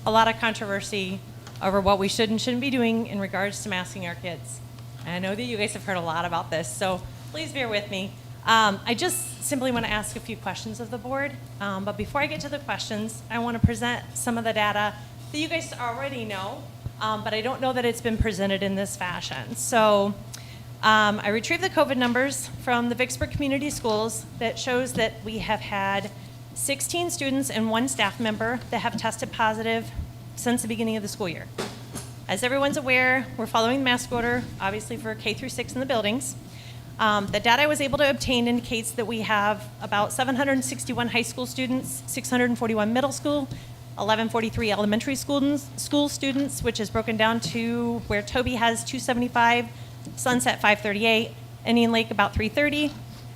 a lot of controversy over what we should and shouldn't be doing in regards to masking our kids. And I know that you guys have heard a lot about this, so please bear with me. I just simply want to ask a few questions of the board. But before I get to the questions, I want to present some of the data that you guys already know, but I don't know that it's been presented in this fashion. So I retrieved the COVID numbers from the Vicksburg Community Schools that shows that we have had 16 students and 1 staff member that have tested positive since the beginning of the school year. As everyone's aware, we're following the mask order, obviously for K through 6 in the buildings. The data I was able to obtain indicates that we have about 761 high school students, 641 middle school, 1143 elementary school students, which is broken down to where Toby has 275, Sunset 538, Indian Lake about 330.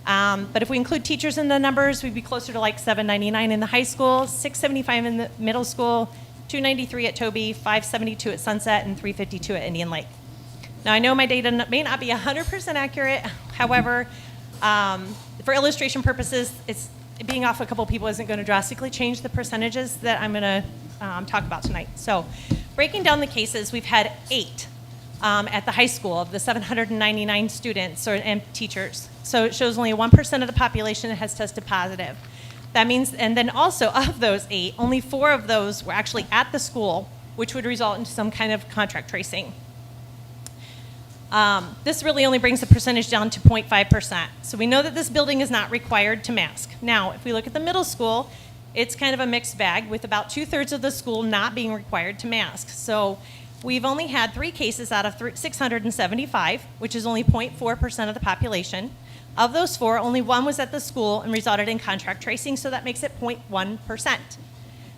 But if we include teachers in the numbers, we'd be closer to like 799 in the high school, 675 in the middle school, 293 at Toby, 572 at Sunset, and 352 at Indian Lake. Now, I know my data may not be 100% accurate. However, for illustration purposes, being off a couple people isn't going to drastically change the percentages that I'm going to talk about tonight. So breaking down the cases, we've had 8 at the high school of the 799 students and teachers. So it shows only 1% of the population that has tested positive. That means, and then also of those 8, only 4 of those were actually at the school, which would result in some kind of contract tracing. This really only brings the percentage down to 0.5%. So we know that this building is not required to mask. Now, if we look at the middle school, it's kind of a mixed bag with about 2/3 of the school not being required to mask. So we've only had 3 cases out of 675, which is only 0.4% of the population. Of those 4, only 1 was at the school and resulted in contract tracing, so that makes it 0.1%.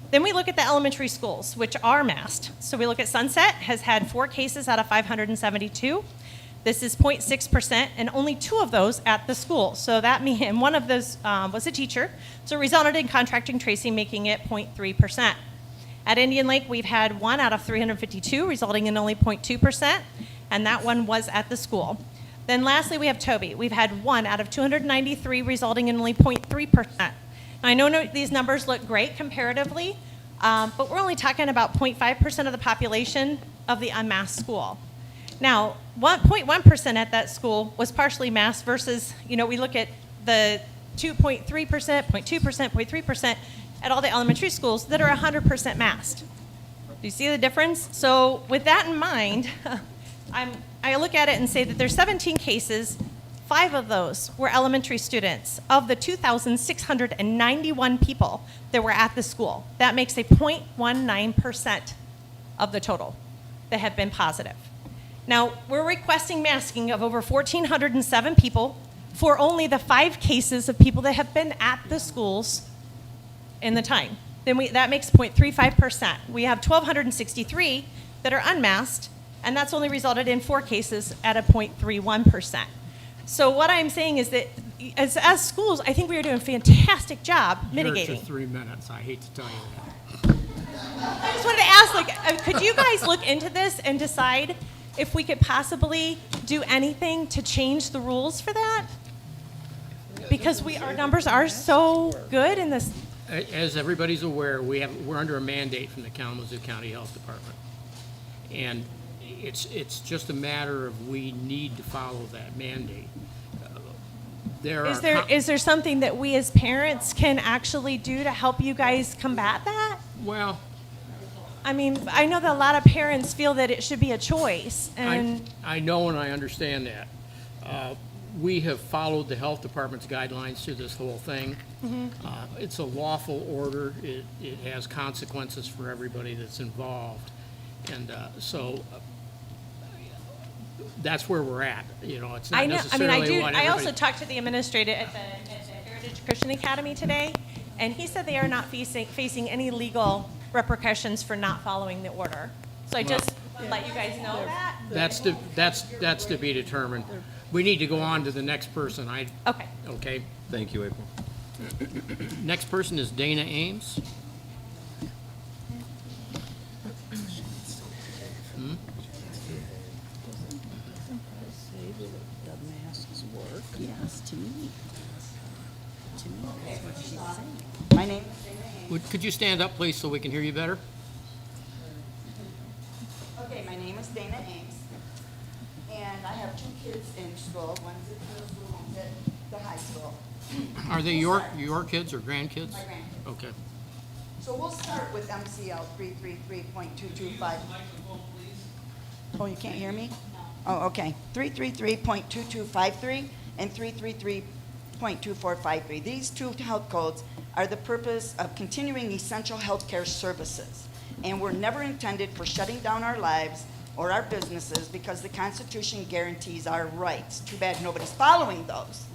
Then we look at the elementary schools, which are masked. So we look at Sunset, has had 4 cases out of 572. This is 0.6%, and only 2 of those at the school. So that means, and one of those was a teacher, so it resulted in contracting tracing, making it 0.3%. At Indian Lake, we've had 1 out of 352, resulting in only 0.2%. and that one was at the school. Then lastly, we have Toby. We've had 1 out of 293, resulting in only 0.3%. I know these numbers look great comparatively, but we're only talking about 0.5% of the population of the unmasked school. Now, 1.1% at that school was partially masked versus, we look at the 2.3%, 0.2%, 0.3% at all the elementary schools that are 100% masked. Do you see the difference? So with that in mind, I look at it and say that there's 17 cases. 5 of those were elementary students of the 2,691 people that were at the school. That makes a 0.19% of the total that have been positive. Now, we're requesting masking of over 1,407 people for only the 5 cases of people that have been at the schools in the time. Then that makes 0.35%. We have 1,263 that are unmasked, and that's only resulted in 4 cases at a 0.31%. So what I'm saying is that as schools, I think we are doing a fantastic job mitigating. You're to 3 minutes. I hate to tell you that. I just wanted to ask, could you guys look into this and decide if we could possibly do anything to change the rules for that? Because our numbers are so good in this. As everybody's aware, we're under a mandate from the Kalamazoo County Health Department. And it's just a matter of we need to follow that mandate. Is there something that we as parents can actually do to help you guys combat that? Well, I mean, I know that a lot of parents feel that it should be a choice, and I know and I understand that. We have followed the health department's guidelines through this whole thing. It's a lawful order. It has consequences for everybody that's involved, and so that's where we're at. It's not necessarily what I also everybody- talked to the administrator at the Heritage Christian Academy today, and he said they are not facing any legal repercussions for not following the order. So I just let you guys know that. That's to be determined. We need to go on to the next person. Okay. Okay. Thank you, April. Next person is Dana Ames. The masks work. Yes, to me. To me, that's what she's saying. My name is Dana Ames. Could you stand up, please, so we can hear you better? Okay, my name is Dana Ames, and I have 2 kids in school. One's at middle school, one's at the high school. Are they your kids or grandkids? My grandkids. Okay. So we'll start with MCL 333.225. Oh, you can't hear me? Oh, okay. 333.2253 and 333.2453. These 2 health codes are the purpose of continuing essential health care services, and were never intended for shutting down our lives or our businesses because the Constitution guarantees our rights. Too bad nobody's following those.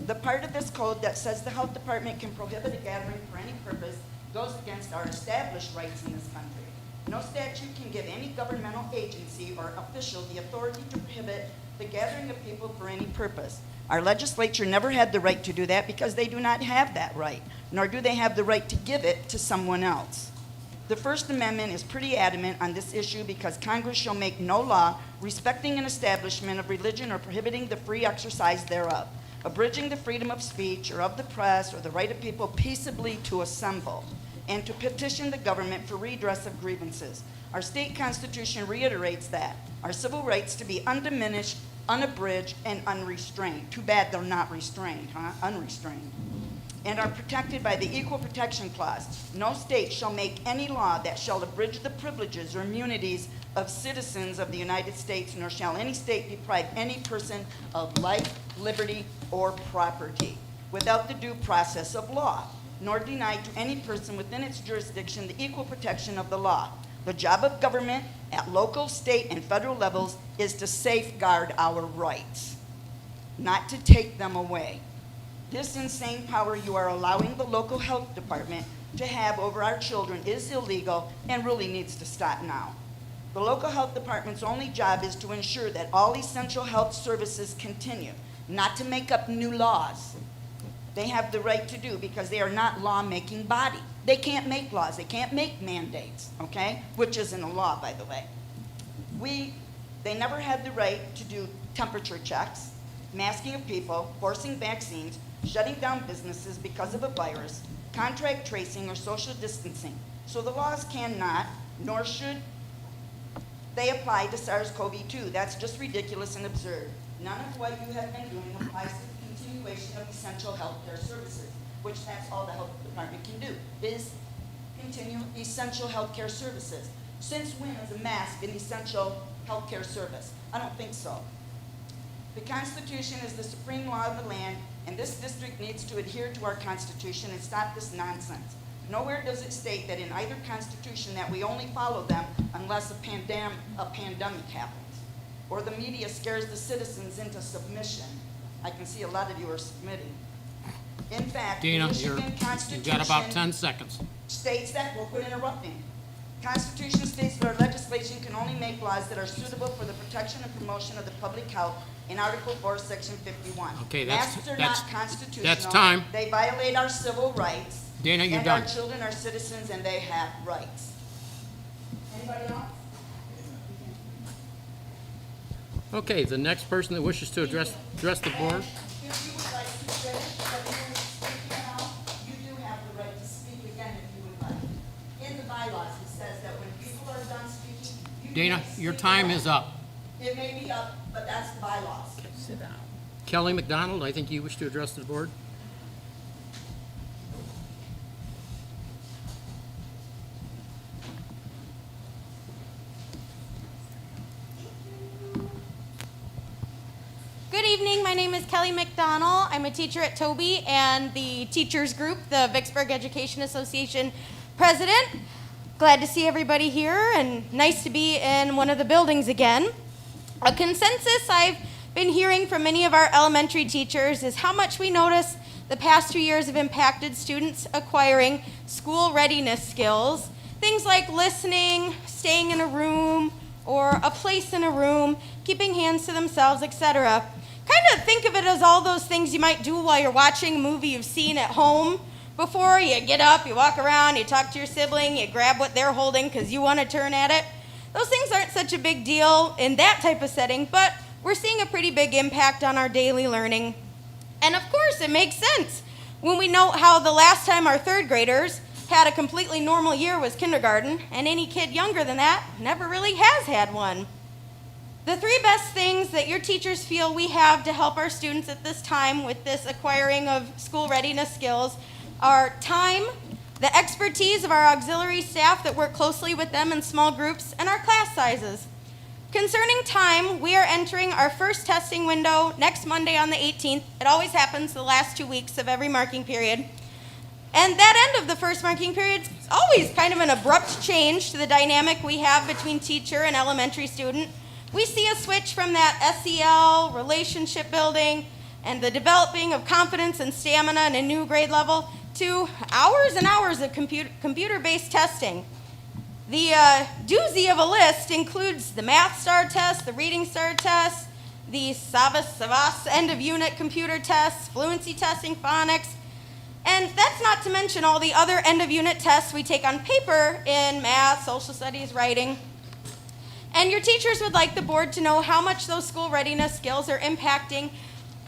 The part of this code that says the health department can prohibit a gathering for any purpose goes against our established rights in this country. No statute can give any governmental agency or official the authority to prohibit the gathering of people for any purpose. Our legislature never had the right to do that because they do not have that right, nor do they have the right to give it to someone else. The First Amendment is pretty adamant on this issue because Congress shall make no law respecting an establishment of religion or prohibiting the free exercise thereof, abridging the freedom of speech or of the press or the right of people peaceably to assemble, and to petition the government for redress of grievances. Our state constitution reiterates that. Our civil rights to be undiminished, unabridged, and unrestrained. Too bad they're not restrained, huh? Unrestrained. And are protected by the Equal Protection Clause. No state shall make any law that shall abridge the privileges or immunities of citizens of the United States, nor shall any state deprive any person of life, liberty, or property without the due process of law, nor deny to any person within its jurisdiction the equal protection of the law. The job of government at local, state, and federal levels is to safeguard our rights, not to take them away. This insane power you are allowing the local health department to have over our children is illegal and really needs to stop now. The local health department's only job is to ensure that all essential health services continue, not to make up new laws. They have the right to do because they are not law-making body. They can't make laws. They can't make mandates, okay? Which isn't a law, by the way. We They never had the right to do temperature checks, masking of people, forcing vaccines, shutting down businesses because of a virus, contact tracing, or social distancing. So the laws cannot, nor should they apply to SARS-CoV-2. That's just ridiculous and absurd. None of what you have been doing applies to the continuation of essential health care services, which that's all the health department can do, is continue essential health care services. Since when is a mask an essential health care service? I don't think so. The Constitution is the supreme law of the land, and this district needs to adhere to our Constitution and stop this nonsense. Nowhere does it state that in either Constitution that we only follow them unless a pandemic happens, or the media scares the citizens into submission. I can see a lot of you are submitting. In fact, Dana, the Michigan Constitution you've got about 10 seconds. states that, well, quit interrupting. Constitution states that our legislation can only make laws that are suitable for the protection and promotion of the public health in Article 4, Section 51. Okay, Masks are not constitutional. that's time. They violate our civil rights. Dana, you're and done. our children are citizens and they have rights. Anybody else? Okay, the next person that wishes to address the board. If you would like to finish what you were speaking now, you do have the right to speak again if you would like. In the bylaws, it says that when people are done speaking, you Dana, can't your speak time again. is up. It may be up, but that's the bylaws. Sit down. Kelly McDonald, I think you wish to address the board. Good evening, my name is Kelly McDonald. I'm a teacher at Toby and the teachers group, the Vicksburg Education Association president. Glad to see everybody here and nice to be in one of the buildings again. A consensus I've been hearing from many of our elementary teachers is how much we notice the past 2 years have impacted students acquiring school readiness skills. Things like listening, staying in a room, or a place in a room, keeping hands to themselves, etc. Kind of think of it as all those things you might do while you're watching a movie you've seen at home before. You get up, you walk around, you talk to your sibling, you grab what they're holding because you want to turn at it. Those things aren't such a big deal in that type of setting, but we're seeing a pretty big impact on our daily learning. And of course, it makes sense when we note how the last time our third graders had a completely normal year was kindergarten, and any kid younger than that never really has had one. The three best things that your teachers feel we have to help our students at this time with this acquiring of school readiness skills are time, the expertise of our auxiliary staff that work closely with them in small groups, and our class sizes. Concerning time, we are entering our first testing window next Monday on the 18th. It always happens the last 2 weeks of every marking period. And that end of the first marking period is always kind of an abrupt change to the dynamic we have between teacher and elementary student. We see a switch from that SEL, relationship building, and the developing of confidence and stamina in a new grade level to hours and hours of computer-based testing. The doozy of a list includes the Math Star test, the Reading Star test, the Savas end-of-unit computer tests, fluency testing, phonics, and that's not to mention all the other end-of-unit tests we take on paper in math, social studies, writing. And your teachers would like the board to know how much those school readiness skills are impacting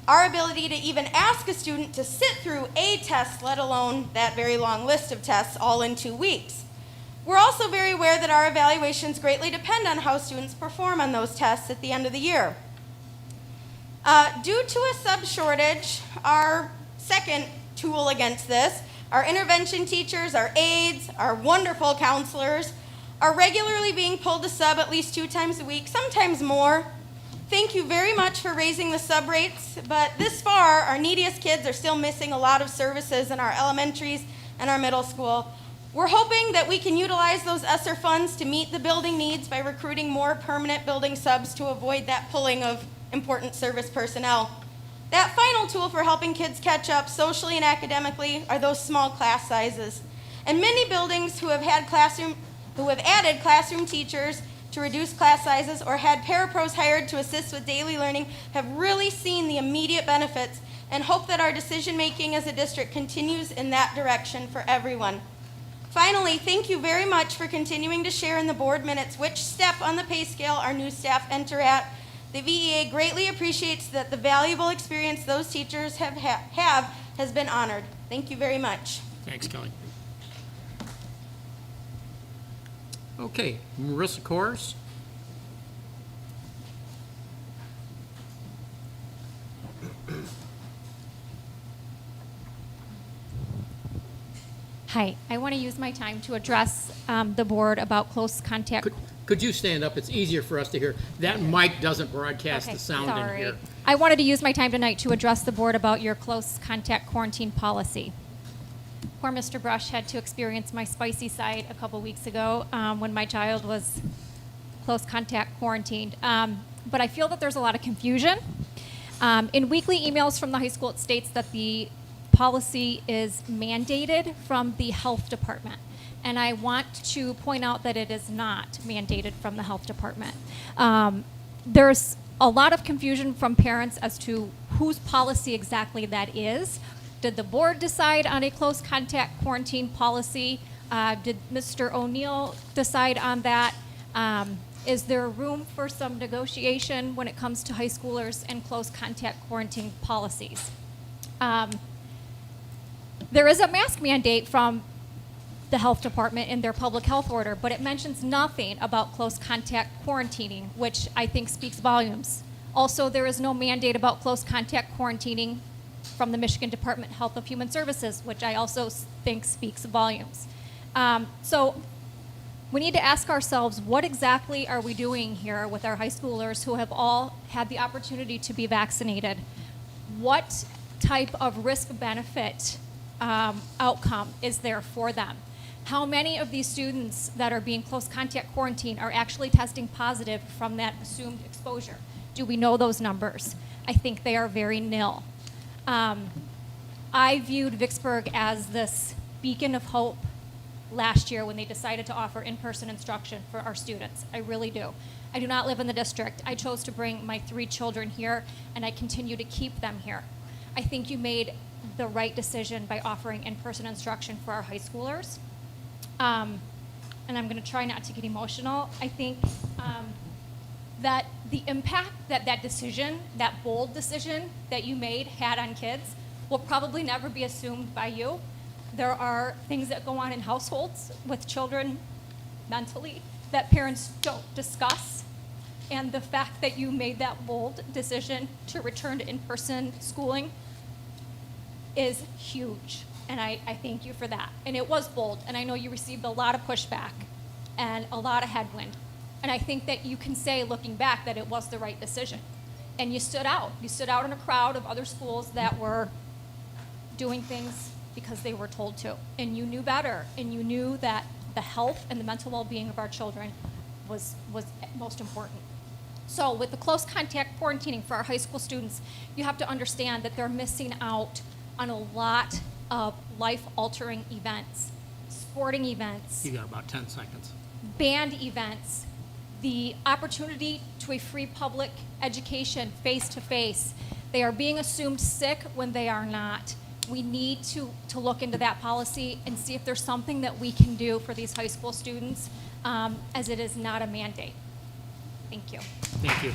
our ability to even ask a student to sit through a test, let alone that very long list of tests, all in 2 weeks. We're also very aware that our evaluations greatly depend on how students perform on those tests at the end of the year. Due to a sub shortage, our second tool against this, our intervention teachers, our aides, our wonderful counselors, are regularly being pulled to sub at least 2 times a week, sometimes more. Thank you very much for raising the sub rates, but this far, our neediest kids are still missing a lot of services in our elementaries and our middle school. We're hoping that we can utilize those ESSER funds to meet the building needs by recruiting more permanent building subs to avoid that pulling of important service personnel. That final tool for helping kids catch up socially and academically are those small class sizes. And many buildings who have added classroom teachers to reduce class sizes or had parapros hired to assist with daily learning have really seen the immediate benefits and hope that our decision making as a district continues in that direction for everyone. Finally, thank you very much for continuing to share in the board minutes which step on the pay scale our new staff enter at. The VEA greatly appreciates that the valuable experience those teachers have has been honored. Thank you very much. Thanks, Kelly. Okay, Marissa Kors. Hi, I want to use my time to address the board about close contact. Could you stand up? It's easier for us to hear. That mic doesn't broadcast the sound in here. I wanted to use my time tonight to address the board about your close contact quarantine policy. Poor Mr. Brush had to experience my spicy side a couple weeks ago when my child was close contact quarantined. But I feel that there's a lot of confusion. In weekly emails from the high school, it states that the policy is mandated from the health department. And I want to point out that it is not mandated from the health department. There's a lot of confusion from parents as to whose policy exactly that is. Did the board decide on a close contact quarantine policy? Did Mr. O'Neill decide on that? Is there room for some negotiation when it comes to high schoolers and close contact quarantine policies? There is a mask mandate from the health department in their public health order, but it mentions nothing about close contact quarantining, which I think speaks volumes. Also, there is no mandate about close contact quarantining from the Michigan Department of Health and Human Services, which I also think speaks volumes. So we need to ask ourselves, what exactly are we doing here with our high schoolers who have all had the opportunity to be vaccinated? What type of risk-benefit outcome is there for them? How many of these students that are being close contact quarantined are actually testing positive from that assumed exposure? Do we know those numbers? I think they are very nil. I viewed Vicksburg as this beacon of hope last year when they decided to offer in-person instruction for our students. I really do. I do not live in the district. I chose to bring my 3 children here, and I continue to keep them here. I think you made the right decision by offering in-person instruction for our high schoolers. And I'm going to try not to get emotional. I think that the impact that that decision, that bold decision that you made had on kids will probably never be assumed by you. There are things that go on in households with children mentally that parents don't discuss. And the fact that you made that bold decision to return to in-person schooling is huge. And I thank you for that. And it was bold. And I know you received a lot of pushback and a lot of headwind. And I think that you can say, looking back, that it was the right decision. And you stood out. You stood out in a crowd of other schools that were doing things because they were told to. And you knew better. And you knew that the health and the mental well-being of our children was most important. So with the close contact quarantining for our high school students, you have to understand that they're missing out on a lot of life-altering events, sporting events. You got about 10 seconds. Band events, the opportunity to a free public education face-to-face. They are being assumed sick when they are not. We need to look into that policy and see if there's something that we can do for these high school students, as it is not a mandate. Thank you. Thank you.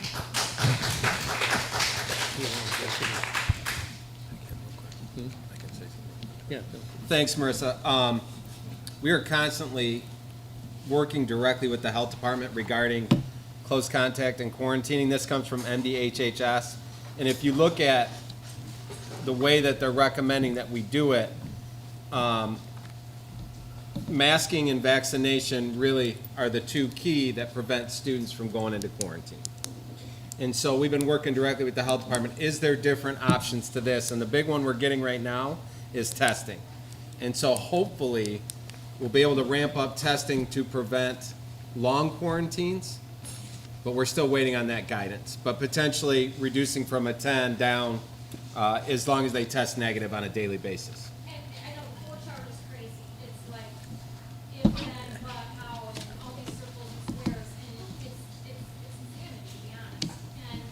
Yeah. Thanks, Marissa. We are constantly working directly with the health department regarding close contact and quarantining. This comes from MDHHS. And if you look at the way that they're recommending that we do it, masking and vaccination really are the 2 key that prevent students from going into quarantine. And so we've been working directly with the health department. Is there different options to this? And the big one we're getting right now is testing. And so hopefully we'll be able to ramp up testing to prevent long quarantines, but we're still waiting on that guidance. But potentially reducing from a 10 down as long as they test negative on a daily basis. And I know the flow chart is crazy. It's like if, then, but, how, and all these circles and squares, and it's insanity, to be honest. And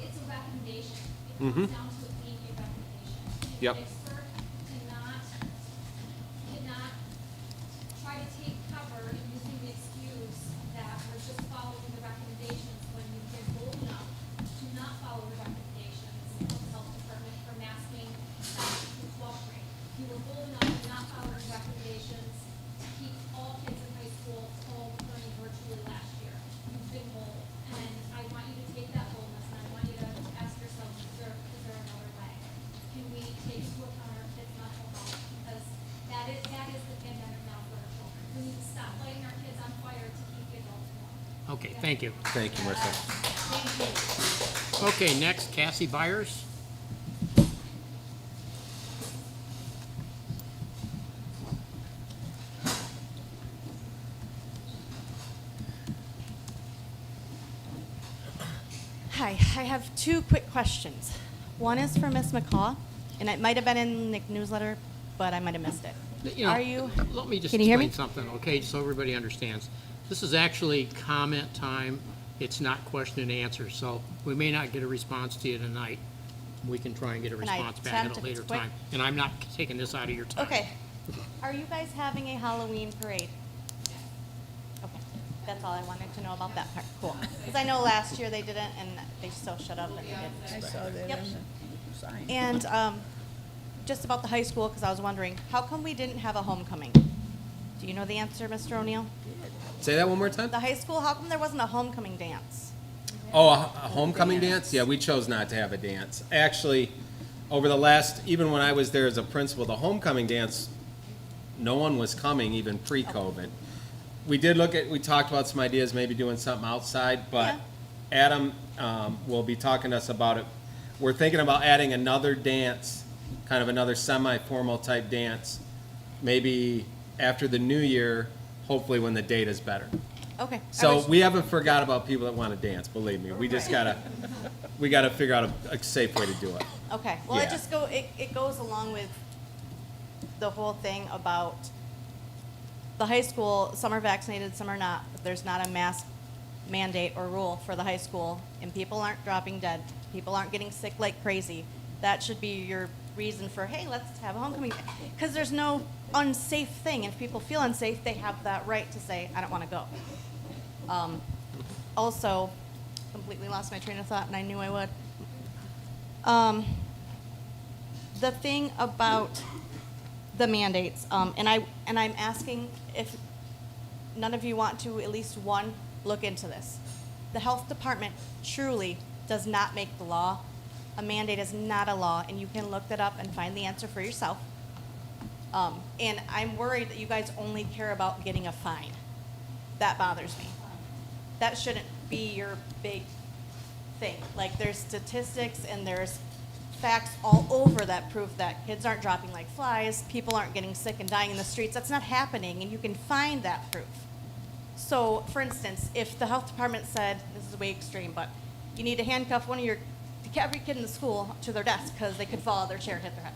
it's a recommendation. It comes down to it being a recommendation. Yep. In Vicksburg, Thank you. Thank you, Marissa. Okay, next, Cassie Byers. Hi, I have two quick questions. One is for Ms. McCaw, and it might have been in the newsletter, but I might have missed it. Are you? Let me just Can you hear explain me? something, okay, so everybody understands. This is actually comment time. It's not question and answer, so we may not get a response to you tonight. We can try and get a Can I response back attempt at a if later it's quick? time. And I'm not taking this out of your time. Okay. Are you guys having a Halloween parade? Okay, that's all I wanted to know about that part. Cool. Because I know last year they didn't, and they still shut up and they didn't. I saw that Yep. on the sign. And just about the high school, because I was wondering, how come we didn't have a homecoming? Do you know the answer, Mr. O'Neill? Say that one more time. The high school, how come there wasn't a homecoming dance? Oh, a homecoming dance? Yeah, we chose not to have a dance. Actually, over the last, even when I was there as a principal, the homecoming dance, no one was coming even pre-COVID. We talked about some ideas, maybe doing something outside, but Adam will be talking to us about it. We're thinking about adding another dance, kind of another semi-formal type dance, maybe after the new year, hopefully when the data's better. Okay. So we haven't forgot about people that want to dance, believe me. We just gotta figure out a safe way to do it. Okay, well, Yeah. it goes along with the whole thing about the high school, some are vaccinated, some are not. But there's not a mask mandate or rule for the high school, and people aren't dropping dead. People aren't getting sick like crazy. That should be your reason for, hey, let's have a homecoming. Because there's no unsafe thing. If people feel unsafe, they have that right to say, I don't want to go. Also, completely lost my train of thought, and I knew I would. The thing about the mandates, and I'm asking if none of you want to at least one look into this. The health department truly does not make the law. A mandate is not a law, and you can look that up and find the answer for yourself. And I'm worried that you guys only care about getting a fine. That bothers me. That shouldn't be your big thing. Like, there's statistics and there's facts all over that prove that kids aren't dropping like flies, people aren't getting sick and dying in the streets. That's not happening, and you can find that proof. So, for instance, if the health department said, this is way extreme, but you need to handcuff every kid in the school to their desk because they could fall out of their chair and hit their head.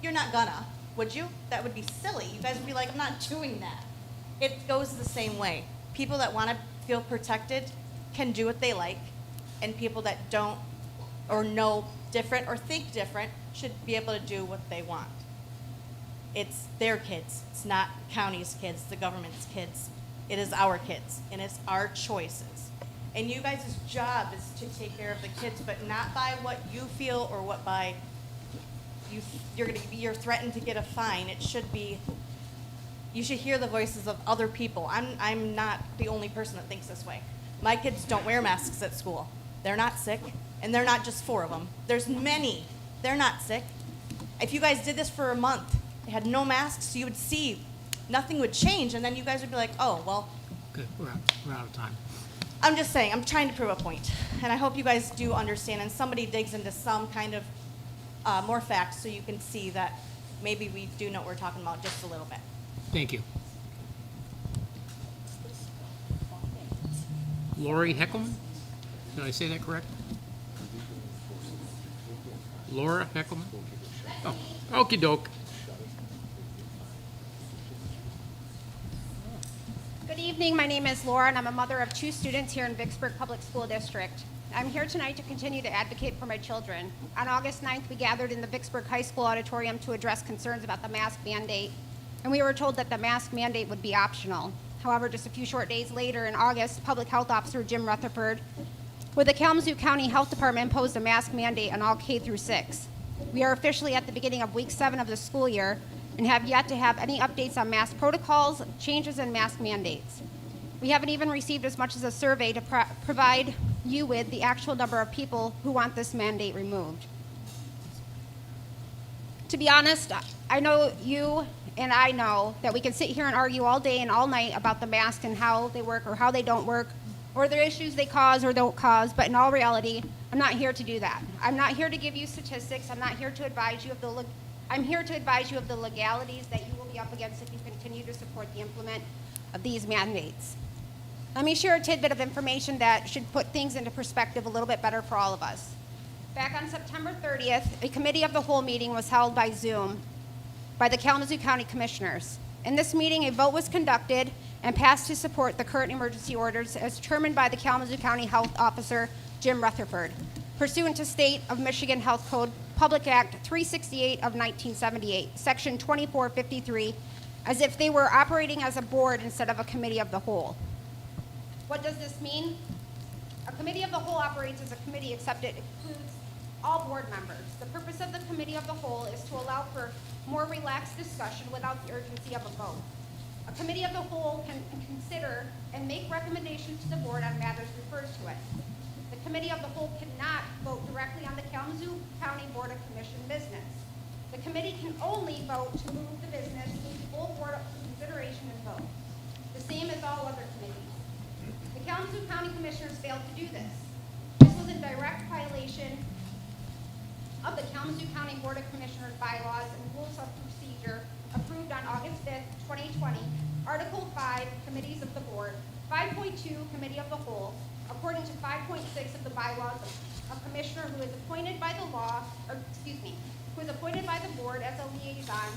You're not gonna, would you? That would be silly. You guys would be like, I'm not doing that. It goes the same way. People that want to feel protected can do what they like, and people that don't or know different or think different should be able to do what they want. It's their kids. It's not county's kids, the government's kids. It is our kids, and it's our choices. And you guys' job is to take care of the kids, but not by what you feel or what by you're threatened to get a fine. It should be, you should hear the voices of other people. I'm not the only person that thinks this way. My kids don't wear masks at school. They're not sick, and they're not just 4 of them. There's many. They're not sick. If you guys did this for a month, they had no masks, you would see nothing would change, and then you guys would be like, oh, well. Good, we're out of time. I'm just saying, I'm trying to prove a point, and I hope you guys do understand, and somebody digs into some kind of more facts so you can see that maybe we do know what we're talking about just a little bit. Thank you. Lori Heckelman? Did I say that correct? Laura Heckelman? Oh, okey doke. Good evening. My name is Laura, and I'm a mother of 2 students here in Vicksburg Public School District. I'm here tonight to continue to advocate for my children. On August 9th, we gathered in the Vicksburg High School auditorium to address concerns about the mask mandate, and we were told that the mask mandate would be optional. However, just a few short days later in August, Public Health Officer Jim Rutherford with the Kalamazoo County Health Department imposed a mask mandate on all K through 6. We are officially at the beginning of week 7 of the school year and have yet to have any updates on mask protocols, changes, and mask mandates. We haven't even received as much as a survey to provide you with the actual number of people who want this mandate removed. To be honest, I know you and I know that we can sit here and argue all day and all night about the masks and how they work or how they don't work, or the issues they cause or don't cause, but in all reality, I'm not here to do that. I'm not here to give you statistics. I'm not here to advise you of I'm here to advise you of the legalities that you will be up against if you continue to support the implement of these mandates. Let me share a tidbit of information that should put things into perspective a little bit better for all of us. Back on September 30th, a committee of the whole meeting was held by Zoom by the Kalamazoo County Commissioners. In this meeting, a vote was conducted and passed to support the current emergency orders as determined by the Kalamazoo County Health Officer, Jim Rutherford, pursuant to State of Michigan Health Code Public Act 368 of 1978, Section 2453, as if they were operating as a board instead of a committee of the whole. What does this mean? A committee of the whole operates as a committee, except it includes all board members. The purpose of the committee of the whole is to allow for more relaxed discussion without the urgency of a vote. A committee of the whole can consider and make recommendations to the board on matters referred to it. The committee of the whole cannot vote directly on the Kalamazoo County Board of Commission business. The committee can only vote to move the business into full board consideration and vote, the same as all other committees. The Kalamazoo County Commissioners failed to do this. This was in direct violation of the Kalamazoo County Board of Commissioners bylaws and rules of procedure approved on August 5th, 2020, Article 5, Committees of the Board, 5.2, Committee of the Whole, according to 5.6 of the bylaws, a commissioner who is appointed by the law, who is appointed by the board as a liaison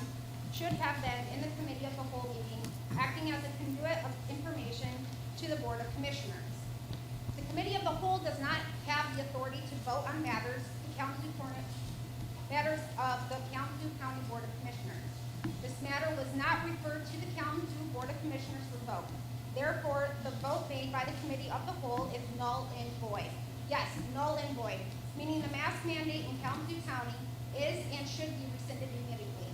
should have been in the Committee of the Whole meeting, acting as a conduit of information to the Board of Commissioners. The Committee of the Whole does not have the authority to vote on matters of the Kalamazoo County Board of Commissioners. This matter was not referred to the Kalamazoo Board of Commissioners for vote. Therefore, the vote made by the Committee of the Whole is null and void. Yes, null and void, meaning the mask mandate in Kalamazoo County is and should be rescinded immediately.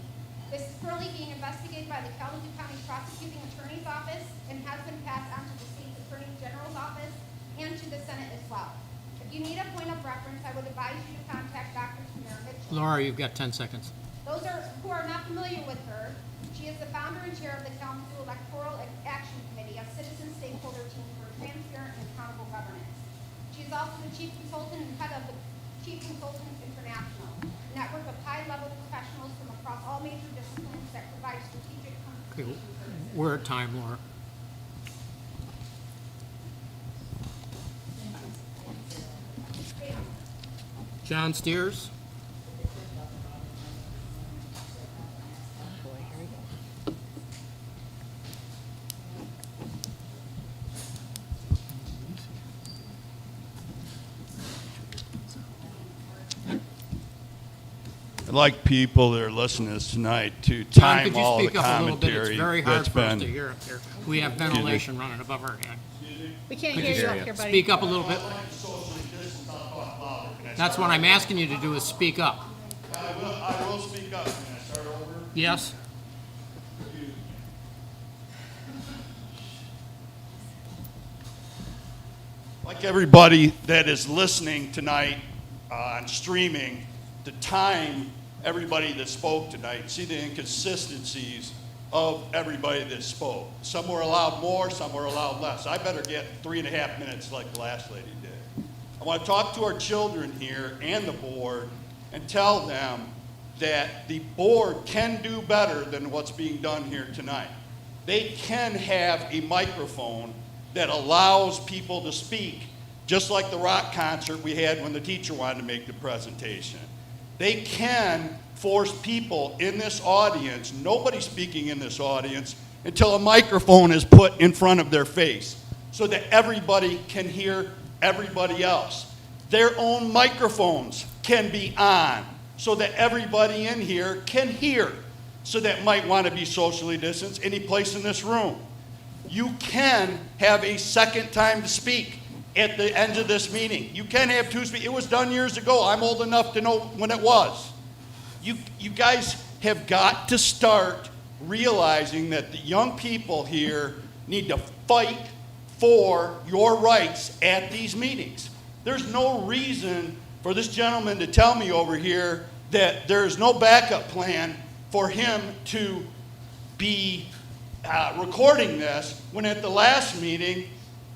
This is currently being investigated by the Kalamazoo County Prosecuting Attorney's Office and has been passed on to the State Attorney General's Office and to the Senate as well. If you need a point of reference, I would advise you to contact Dr. Tamara Mitchell. Laura, you've got 10 seconds. Those who are not familiar with her, she is the founder and chair of the Kalamazoo Electoral Action Committee, a citizen stakeholder team for transparent and accountable governance. She is also the chief consultant and head of the Chief Consultants International, a network of high-level professionals from across all major disciplines that provide strategic Okay, communication services. we're at time, Laura. John Steers? I'd like people that are listening to this tonight to John, time could you all the speak up a little bit? It's commentary very hard that's for us been. to hear up here. We have ventilation running above our head. We can't Could hear you you up here, buddy. speak up a little bit? That's what I'm asking you to do, is speak up. I will speak up. Can I start over? Yes? Like everybody that is listening tonight on streaming, to time everybody that spoke tonight, see the inconsistencies of everybody that spoke. Some were allowed more, some were allowed less. I better get 3.5 minutes like the last lady did. I want to talk to our children here and the board and tell them that the board can do better than what's being done here tonight. They can have a microphone that allows people to speak, just like the rock concert we had when the teacher wanted to make the presentation. They can force people in this audience, nobody speaking in this audience, until a microphone is put in front of their face so that everybody can hear everybody else. Their own microphones can be on so that everybody in here can hear, so that might want to be socially distanced any place in this room. You can have a second time to speak at the end of this meeting. You can have two speak. It was done years ago. I'm old enough to know when it was. You guys have got to start realizing that the young people here need to fight for your rights at these meetings. There's no reason for this gentleman to tell me over here that there's no backup plan for him to be recording this, when at the last meeting,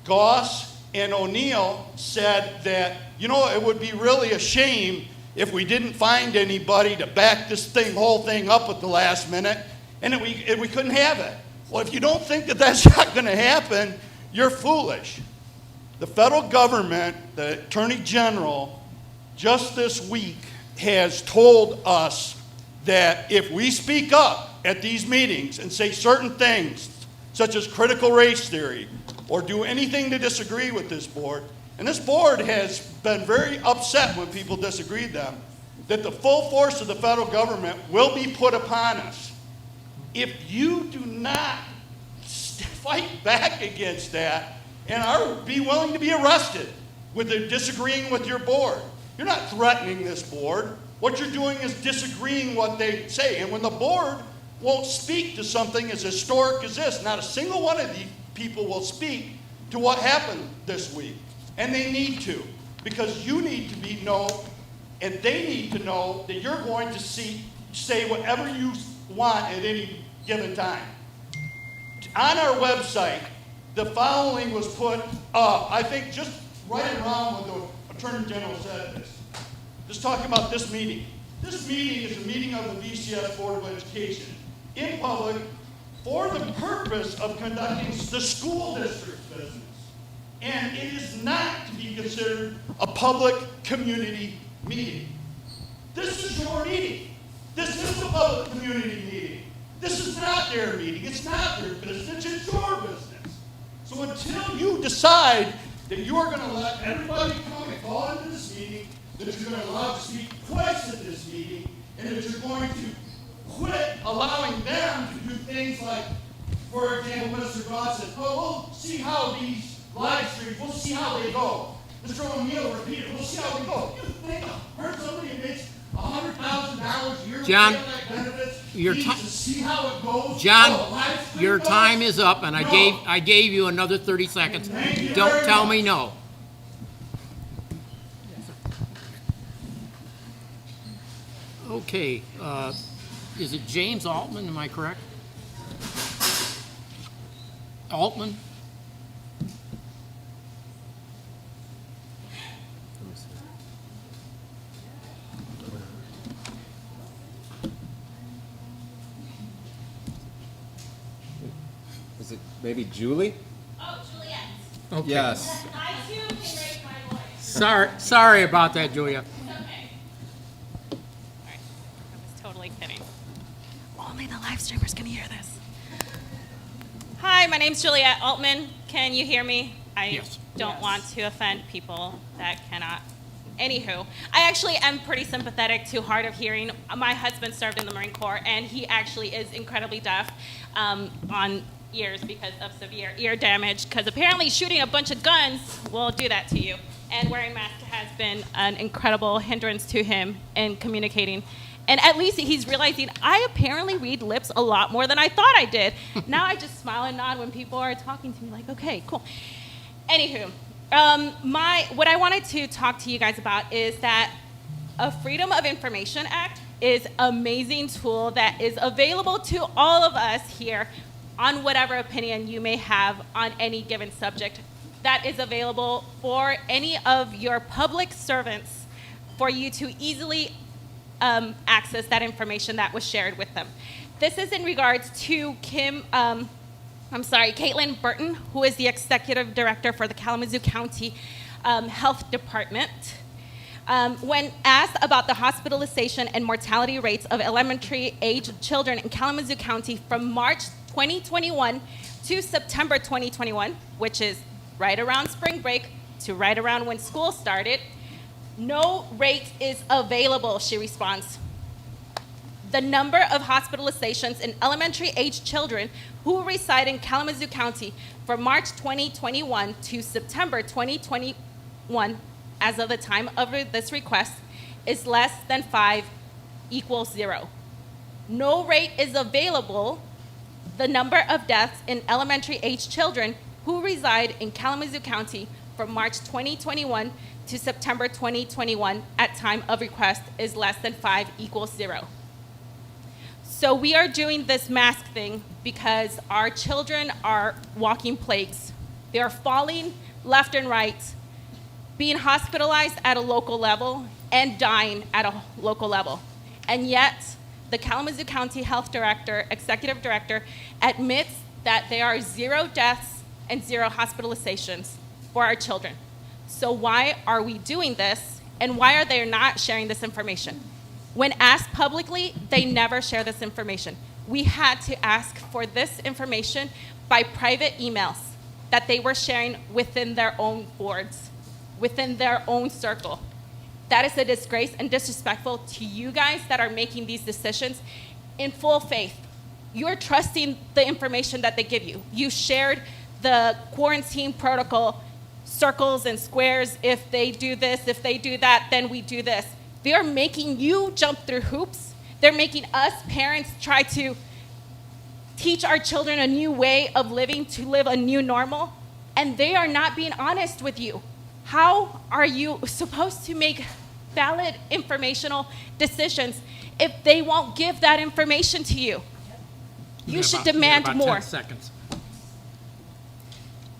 Goss and O'Neill said that, you know, it would be really a shame if we didn't find anybody to back this whole thing up at the last minute, and that we couldn't have it. Well, if you don't think that that's not going to happen, you're foolish. The federal government, the Attorney General, just this week has told us that if we speak up at these meetings and say certain things, such as critical race theory, or do anything to disagree with this board, and this board has been very upset when people disagree with them, that the full force of the federal government will be put upon us. If you do not fight back against that and be willing to be arrested with disagreeing with your board, you're not threatening this board. What you're doing is disagreeing what they say. And when the board won't speak to something as historic as this, not a single one of these people will speak to what happened this week. And they need to, because you need to know, and they need to know that you're going to say whatever you want at any given time. On our website, the following was put up, I think just right around when the Attorney General said this. Just talking about this meeting. This meeting is a meeting of the VCS Board of Education in public for the purpose of conducting the school district's business. And it is not to be considered a public community meeting. This is your meeting. This is a public community meeting. This is not their meeting. It's not their business. It's your business. So until you decide that you are going to let everybody come and call into this meeting, that you're going to allow to speak twice at this meeting, and that you're going to quit allowing them to do things like, for example, Mr. Ross said, oh, we'll see how these live streams, we'll see how they go. Mr. O'Neill repeated, we'll see how they go. You think somebody who makes $100,000 a year John, with benefits your needs to see how it goes? John, your time is up, and I gave you another 30 seconds. Don't tell me no. Okay, is it James Altman, am I correct? Altman? Is it maybe Julie? Oh, Juliet. Okay. Yes. I too can raise my voice. Sorry about that, Julia. It's okay. I was totally kidding. Only the live streamers can hear this. Hi, my name's Juliet Altman. Can you hear me? I don't want to offend people that cannot. Anywho, I actually am pretty sympathetic to hard of hearing. My husband served in the Marine Corps, and he actually is incredibly deaf on ears because of severe ear damage, because apparently shooting a bunch of guns will do that to you. And wearing masks has been an incredible hindrance to him in communicating. And at least he's realizing I apparently read lips a lot more than I thought I did. Now I just smile and nod when people are talking to me like, okay, cool. Anywho, what I wanted to talk to you guys about is that a Freedom of Information Act is an amazing tool that is available to all of us here on whatever opinion you may have on any given subject. That is available for any of your public servants for you to easily access that information that was shared with them. This is in regards to Caitlin Burton, who is the Executive Director for the Kalamazoo County Health Department. When asked about the hospitalization and mortality rates of elementary-age children in Kalamazoo County from March 2021 to September 2021, which is right around spring break to right around when school started, no rate is available, she responds. The number of hospitalizations in elementary-age children who reside in Kalamazoo County from March 2021 to September 2021, as of the time of this request, is less than 5 equals 0. No rate is available. The number of deaths in elementary-age children who reside in Kalamazoo County from March 2021 to September 2021 at time of request is less than 5 equals 0. So we are doing this mask thing because our children are walking plagues. They're falling left and right, being hospitalized at a local level and dying at a local level. And yet, the Kalamazoo County Health Director, Executive Director, admits that there are 0 deaths and 0 hospitalizations for our children. So why are we doing this, and why are they not sharing this information? When asked publicly, they never share this information. We had to ask for this information by private emails that they were sharing within their own boards, within their own circle. That is a disgrace and disrespectful to you guys that are making these decisions in full faith. You're trusting the information that they give you. You shared the quarantine protocol, circles and squares. If they do this, if they do that, then we do this. They are making you jump through hoops. They're making us parents try to teach our children a new way of living, to live a new normal, and they are not being honest with you. How are you supposed to make valid informational decisions if they won't give that information to you? You should demand about more. 10 seconds.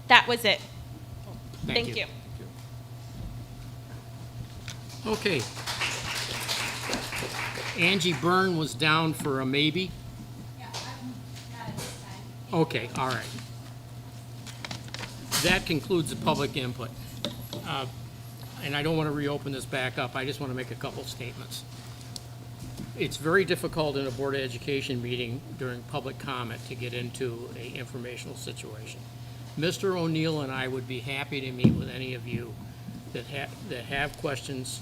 That was it. Thank Thank you. you. Okay. Angie Byrne was down for a maybe. Okay, all right. That concludes the public input. And I don't want to reopen this back up. I just want to make a couple statements. It's very difficult in a Board of Education meeting during public comment to get into an informational situation. Mr. O'Neill and I would be happy to meet with any of you that have questions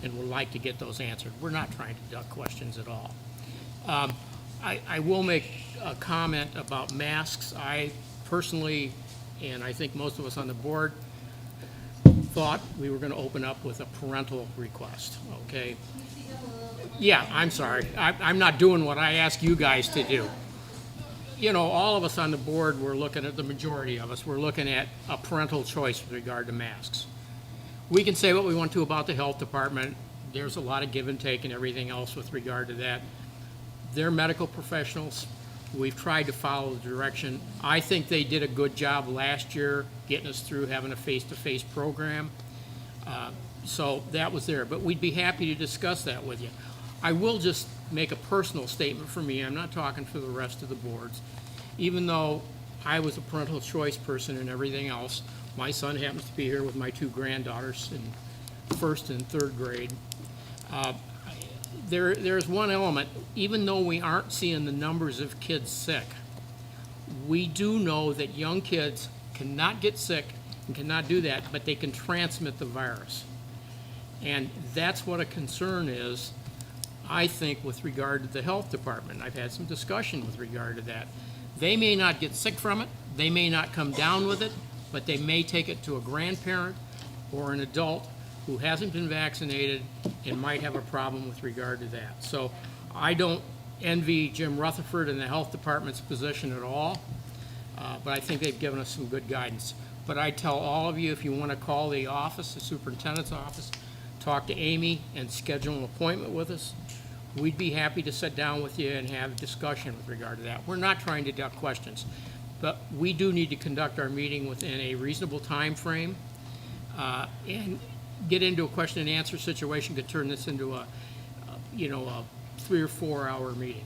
and would like to get those answered. We're not trying to duck questions at all. I will make a comment about masks. I personally, and I think most of us on the board, thought we were going to open up with a parental request, okay? Yeah, I'm sorry. I'm not doing what I ask you guys to do. You know, all of us on the board, we're looking at, the majority of us, we're looking at a parental choice with regard to masks. We can say what we want to about the health department. There's a lot of give and take and everything else with regard to that. They're medical professionals. We've tried to follow the direction. I think they did a good job last year getting us through having a face-to-face program. So that was there, but we'd be happy to discuss that with you. I will just make a personal statement for me. I'm not talking for the rest of the boards. Even though I was a parental choice person and everything else, my son happens to be here with my 2 granddaughters in 1st and 3rd grade. There's one element, even though we aren't seeing the numbers of kids sick, we do know that young kids cannot get sick and cannot do that, but they can transmit the virus. And that's what a concern is, I think, with regard to the health department. I've had some discussion with regard to that. They may not get sick from it, they may not come down with it, but they may take it to a grandparent or an adult who hasn't been vaccinated and might have a problem with regard to that. So I don't envy Jim Rutherford and the health department's position at all, but I think they've given us some good guidance. But I tell all of you, if you want to call the office, the superintendent's office, talk to Amy and schedule an appointment with us, we'd be happy to sit down with you and have a discussion with regard to that. We're not trying to duck questions, but we do need to conduct our meeting within a reasonable time frame, and get into a question and answer situation could turn this into a 3 or 4 hour meeting.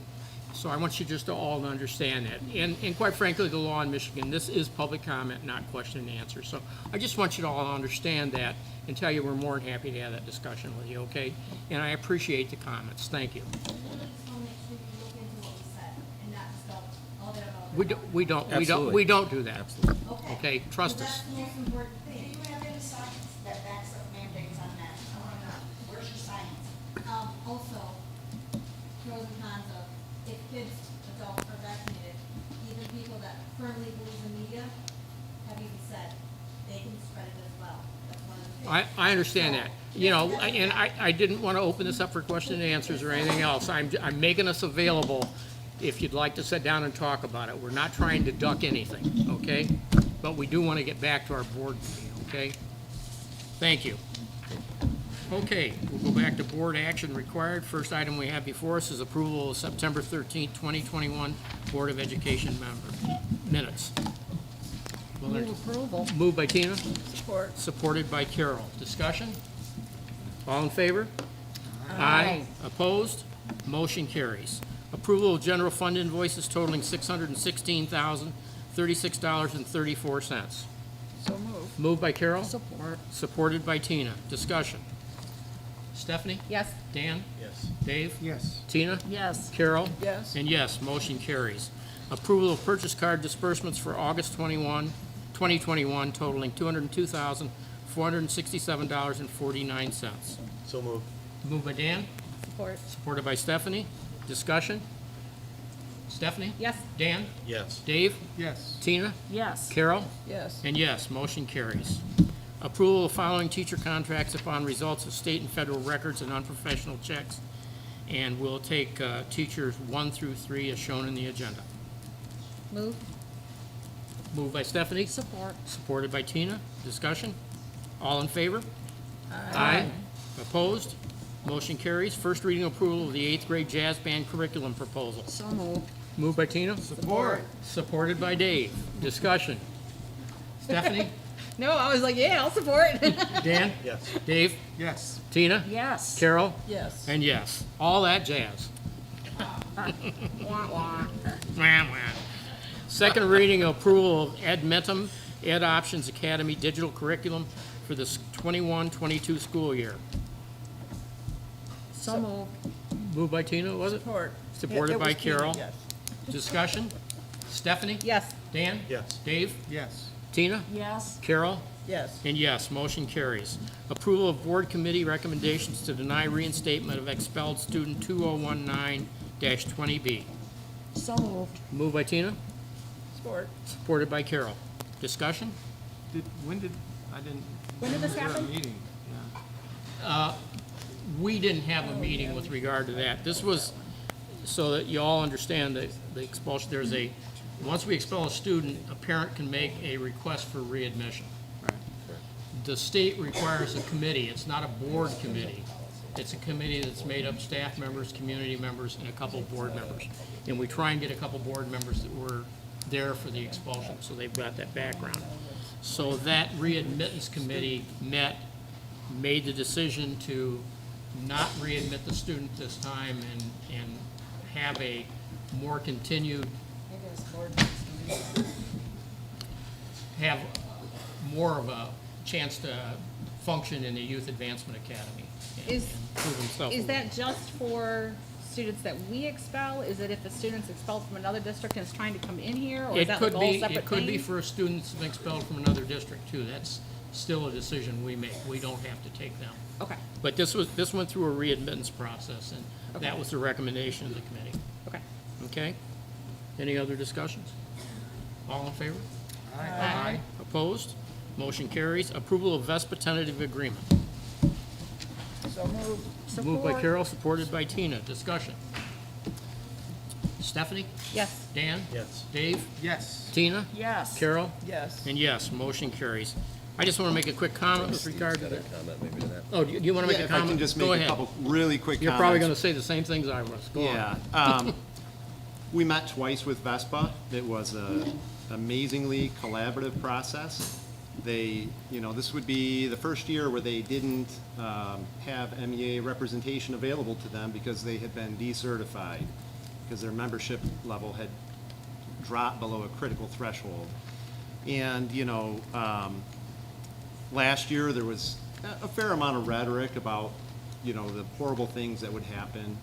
So I want you just to all understand that. And quite frankly, the law in Michigan, this is public comment, not question and answer. So I just want you to all understand that and tell you we're more than happy to have that discussion with you, okay? And I appreciate the comments. Thank you. We don't do that. Absolutely. Okay, trust us. That's the most important thing. Do you have any science that backs up mandates on that? I want to know. Where's your science? Also, pros and cons of if kids, adults are vaccinated, even people that firmly believe in media have even said they can spread it as well. That's one of the things. I understand that. You know, and I didn't want to open this up for question and answers or anything else. I'm making us available if you'd like to sit down and talk about it. We're not trying to duck anything, okay? But we do want to get back to our board meeting, okay? Thank you. Okay, we'll go back to board action required. First item we have before us is approval of September 13th, 2021 Board of Education minutes. Move approval. Moved by Tina, Support. supported by Carol. Discussion? All in favor? Aye. Opposed? Motion carries. Approval of general fund invoices totaling $616,036.34. So moved. Moved by Carol, Support. supported by Tina. Discussion? Stephanie? Yes. Dan? Yes. Dave? Yes. Tina? Yes. Carol? Yes. And yes, motion carries. Approval of purchase card disbursements for August 2021 totaling $202,467.49. So moved. Moved by Dan, Support. supported by Stephanie. Discussion? Stephanie? Yes. Dan? Yes. Dave? Yes. Tina? Yes. Carol? Yes. And yes, motion carries. Approval of following teacher contracts upon results of state and federal records and unprofessional checks. And we'll take teachers 1 through 3 as shown in the agenda. Move. Moved by Stephanie. Support. Supported by Tina. Discussion? All in favor? Aye. Opposed? Motion carries. First reading approval of the 8th grade jazz band curriculum proposal. So moved. Moved by Tina. Support. Supported by Dave. Discussion? Stephanie? No, I was like, yeah, I'll support. Dan? Yes. Dave? Yes. Tina? Yes. Carol? Yes. And yes. All that jazz. Wah, wah. Wah, wah. Second reading approval of Edmentum Ed Options Academy digital curriculum for the 21-22 school year. So moved. Moved by Tina, was it? Support. Supported It by was Tina, Carol. yes. Discussion? Stephanie? Yes. Dan? Yes. Dave? Yes. Tina? Yes. Carol? Yes. And yes, motion carries. Approval of board committee recommendations to deny reinstatement of expelled student 2019-20B. So moved. Moved by Tina, Support. supported by Carol. Discussion? I didn't. When did this was there a happen? meeting? Yeah. We didn't have a meeting with regard to that. This was so that you all understand that the expulsion, once we expel a student, a parent can make a request for readmission. The state requires a committee. It's not a board committee. It's a committee that's made up staff members, community members, and a couple of board members. And we try and get a couple board members that were there for the expulsion, so they've got that background. So that readmittance committee made the decision to not readmit the student this time and have a more continued, have more of a chance to function in the Youth Advancement Academy. and Is prove himself. Is that just for students that we expel? Is it if the student's expelled from another district and is trying to come in here, or is that like a whole separate It could be thing? for students expelled from another district too. That's still a decision we make. We don't have to take them. Okay. But this went through a readmittance process, and that was the recommendation of the committee. Okay. Okay? Any other discussions? All in favor? Aye. Opposed? Motion carries. Approval of VESPA tentative agreement. So moved. Moved by Carol, supported by Tina. Discussion. Stephanie? Yes. Dan? Yes. Dave? Yes. Tina? Yes. Carol? Yes. And yes, motion carries. I just want to make a quick comment with regard to that. Comment maybe to that. Oh, do you want to make a If I comment? can just Go make a ahead. couple really quick You're probably going to comments. say the same things I was. Go on. Yeah. We met twice with VESPA. It was a amazingly collaborative process. This would be the first year where they didn't have MEA representation available to them because they had been decertified, because their membership level had dropped below a critical threshold. And, last year there was a fair amount of rhetoric about, the horrible things that would happen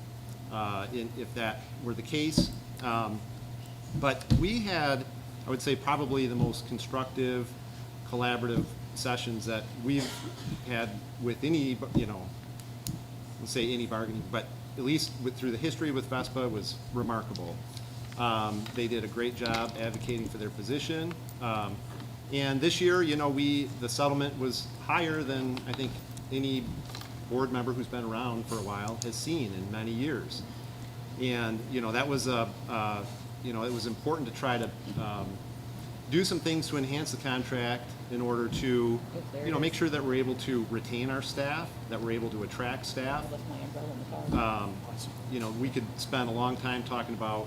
if that were the case. But we had, I would say, probably the most constructive, collaborative sessions that we've had with any, let's say any bargaining, but at least through the history with VESPA was remarkable. They did a great job advocating for their position. And this year, the settlement was higher than I think any board member who's been around for a while has seen in many years. And, that was it was important to try to do some things to enhance the contract in order to, make sure that we're able to retain our staff, that we're able to attract staff. We could spend a long time talking about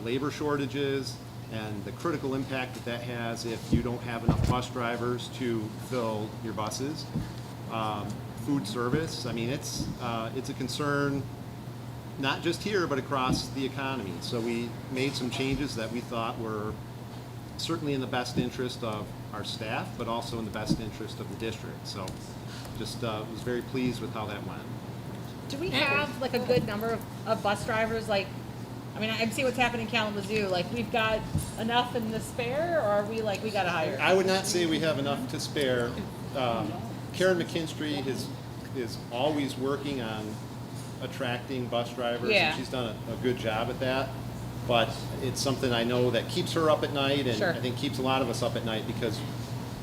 labor shortages and the critical impact that that has if you don't have enough bus drivers to fill your buses. Food service, I mean, it's a concern not just here, but across the economy. So we made some changes that we thought were certainly in the best interest of our staff, but also in the best interest of the district. So just was very pleased with how that went. Do we have like a good number of bus drivers? Like, I mean, I see what's happening in Kalamazoo. Like, we've got enough in the spare, or are we like, we got to hire? I would not say we have enough to spare. Karen McKinstry is always working on attracting bus drivers, Yeah. and she's done a good job at that. But it's something I know that keeps her up at night, and Sure. I think keeps a lot of us up at night, because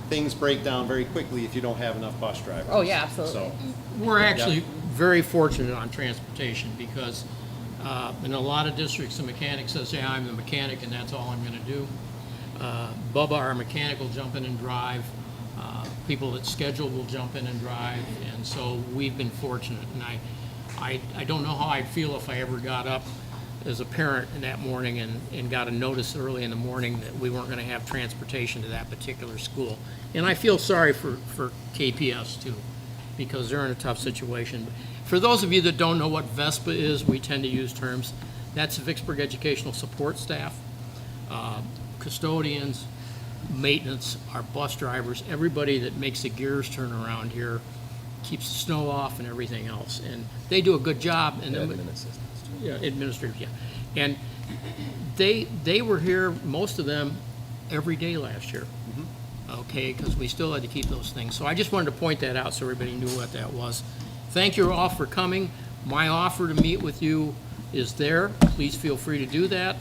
things break down very quickly if you don't have enough bus drivers. Oh, yeah, absolutely. So, We're actually yeah. very fortunate on transportation because in a lot of districts, the mechanic says, yeah, I'm the mechanic and that's all I'm going to do. Bubba, our mechanic, will jump in and drive. People that schedule will jump in and drive. And so we've been fortunate. And I don't know how I'd feel if I ever got up as a parent in that morning and got a notice early in the morning that we weren't going to have transportation to that particular school. And I feel sorry for KPS too, because they're in a tough situation. For those of you that don't know what VESPA is, we tend to use terms. That's Vicksburg Educational Support Staff, custodians, maintenance, our bus drivers, everybody that makes the gears turn around here, keeps the snow off and everything else. And they do a good job. And Admin assistants too. Yeah, administrators, yeah. And they were here, most of them, every day last year. Okay, because we still had to keep those things. So I just wanted to point that out so everybody knew what that was. Thank you all for coming. My offer to meet with you is there. Please feel free to do that.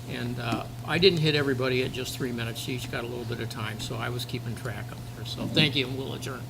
And I didn't hit everybody at just 3 minutes. Each got a little bit of time, so I was keeping track of there. So thank you, and we'll adjourn.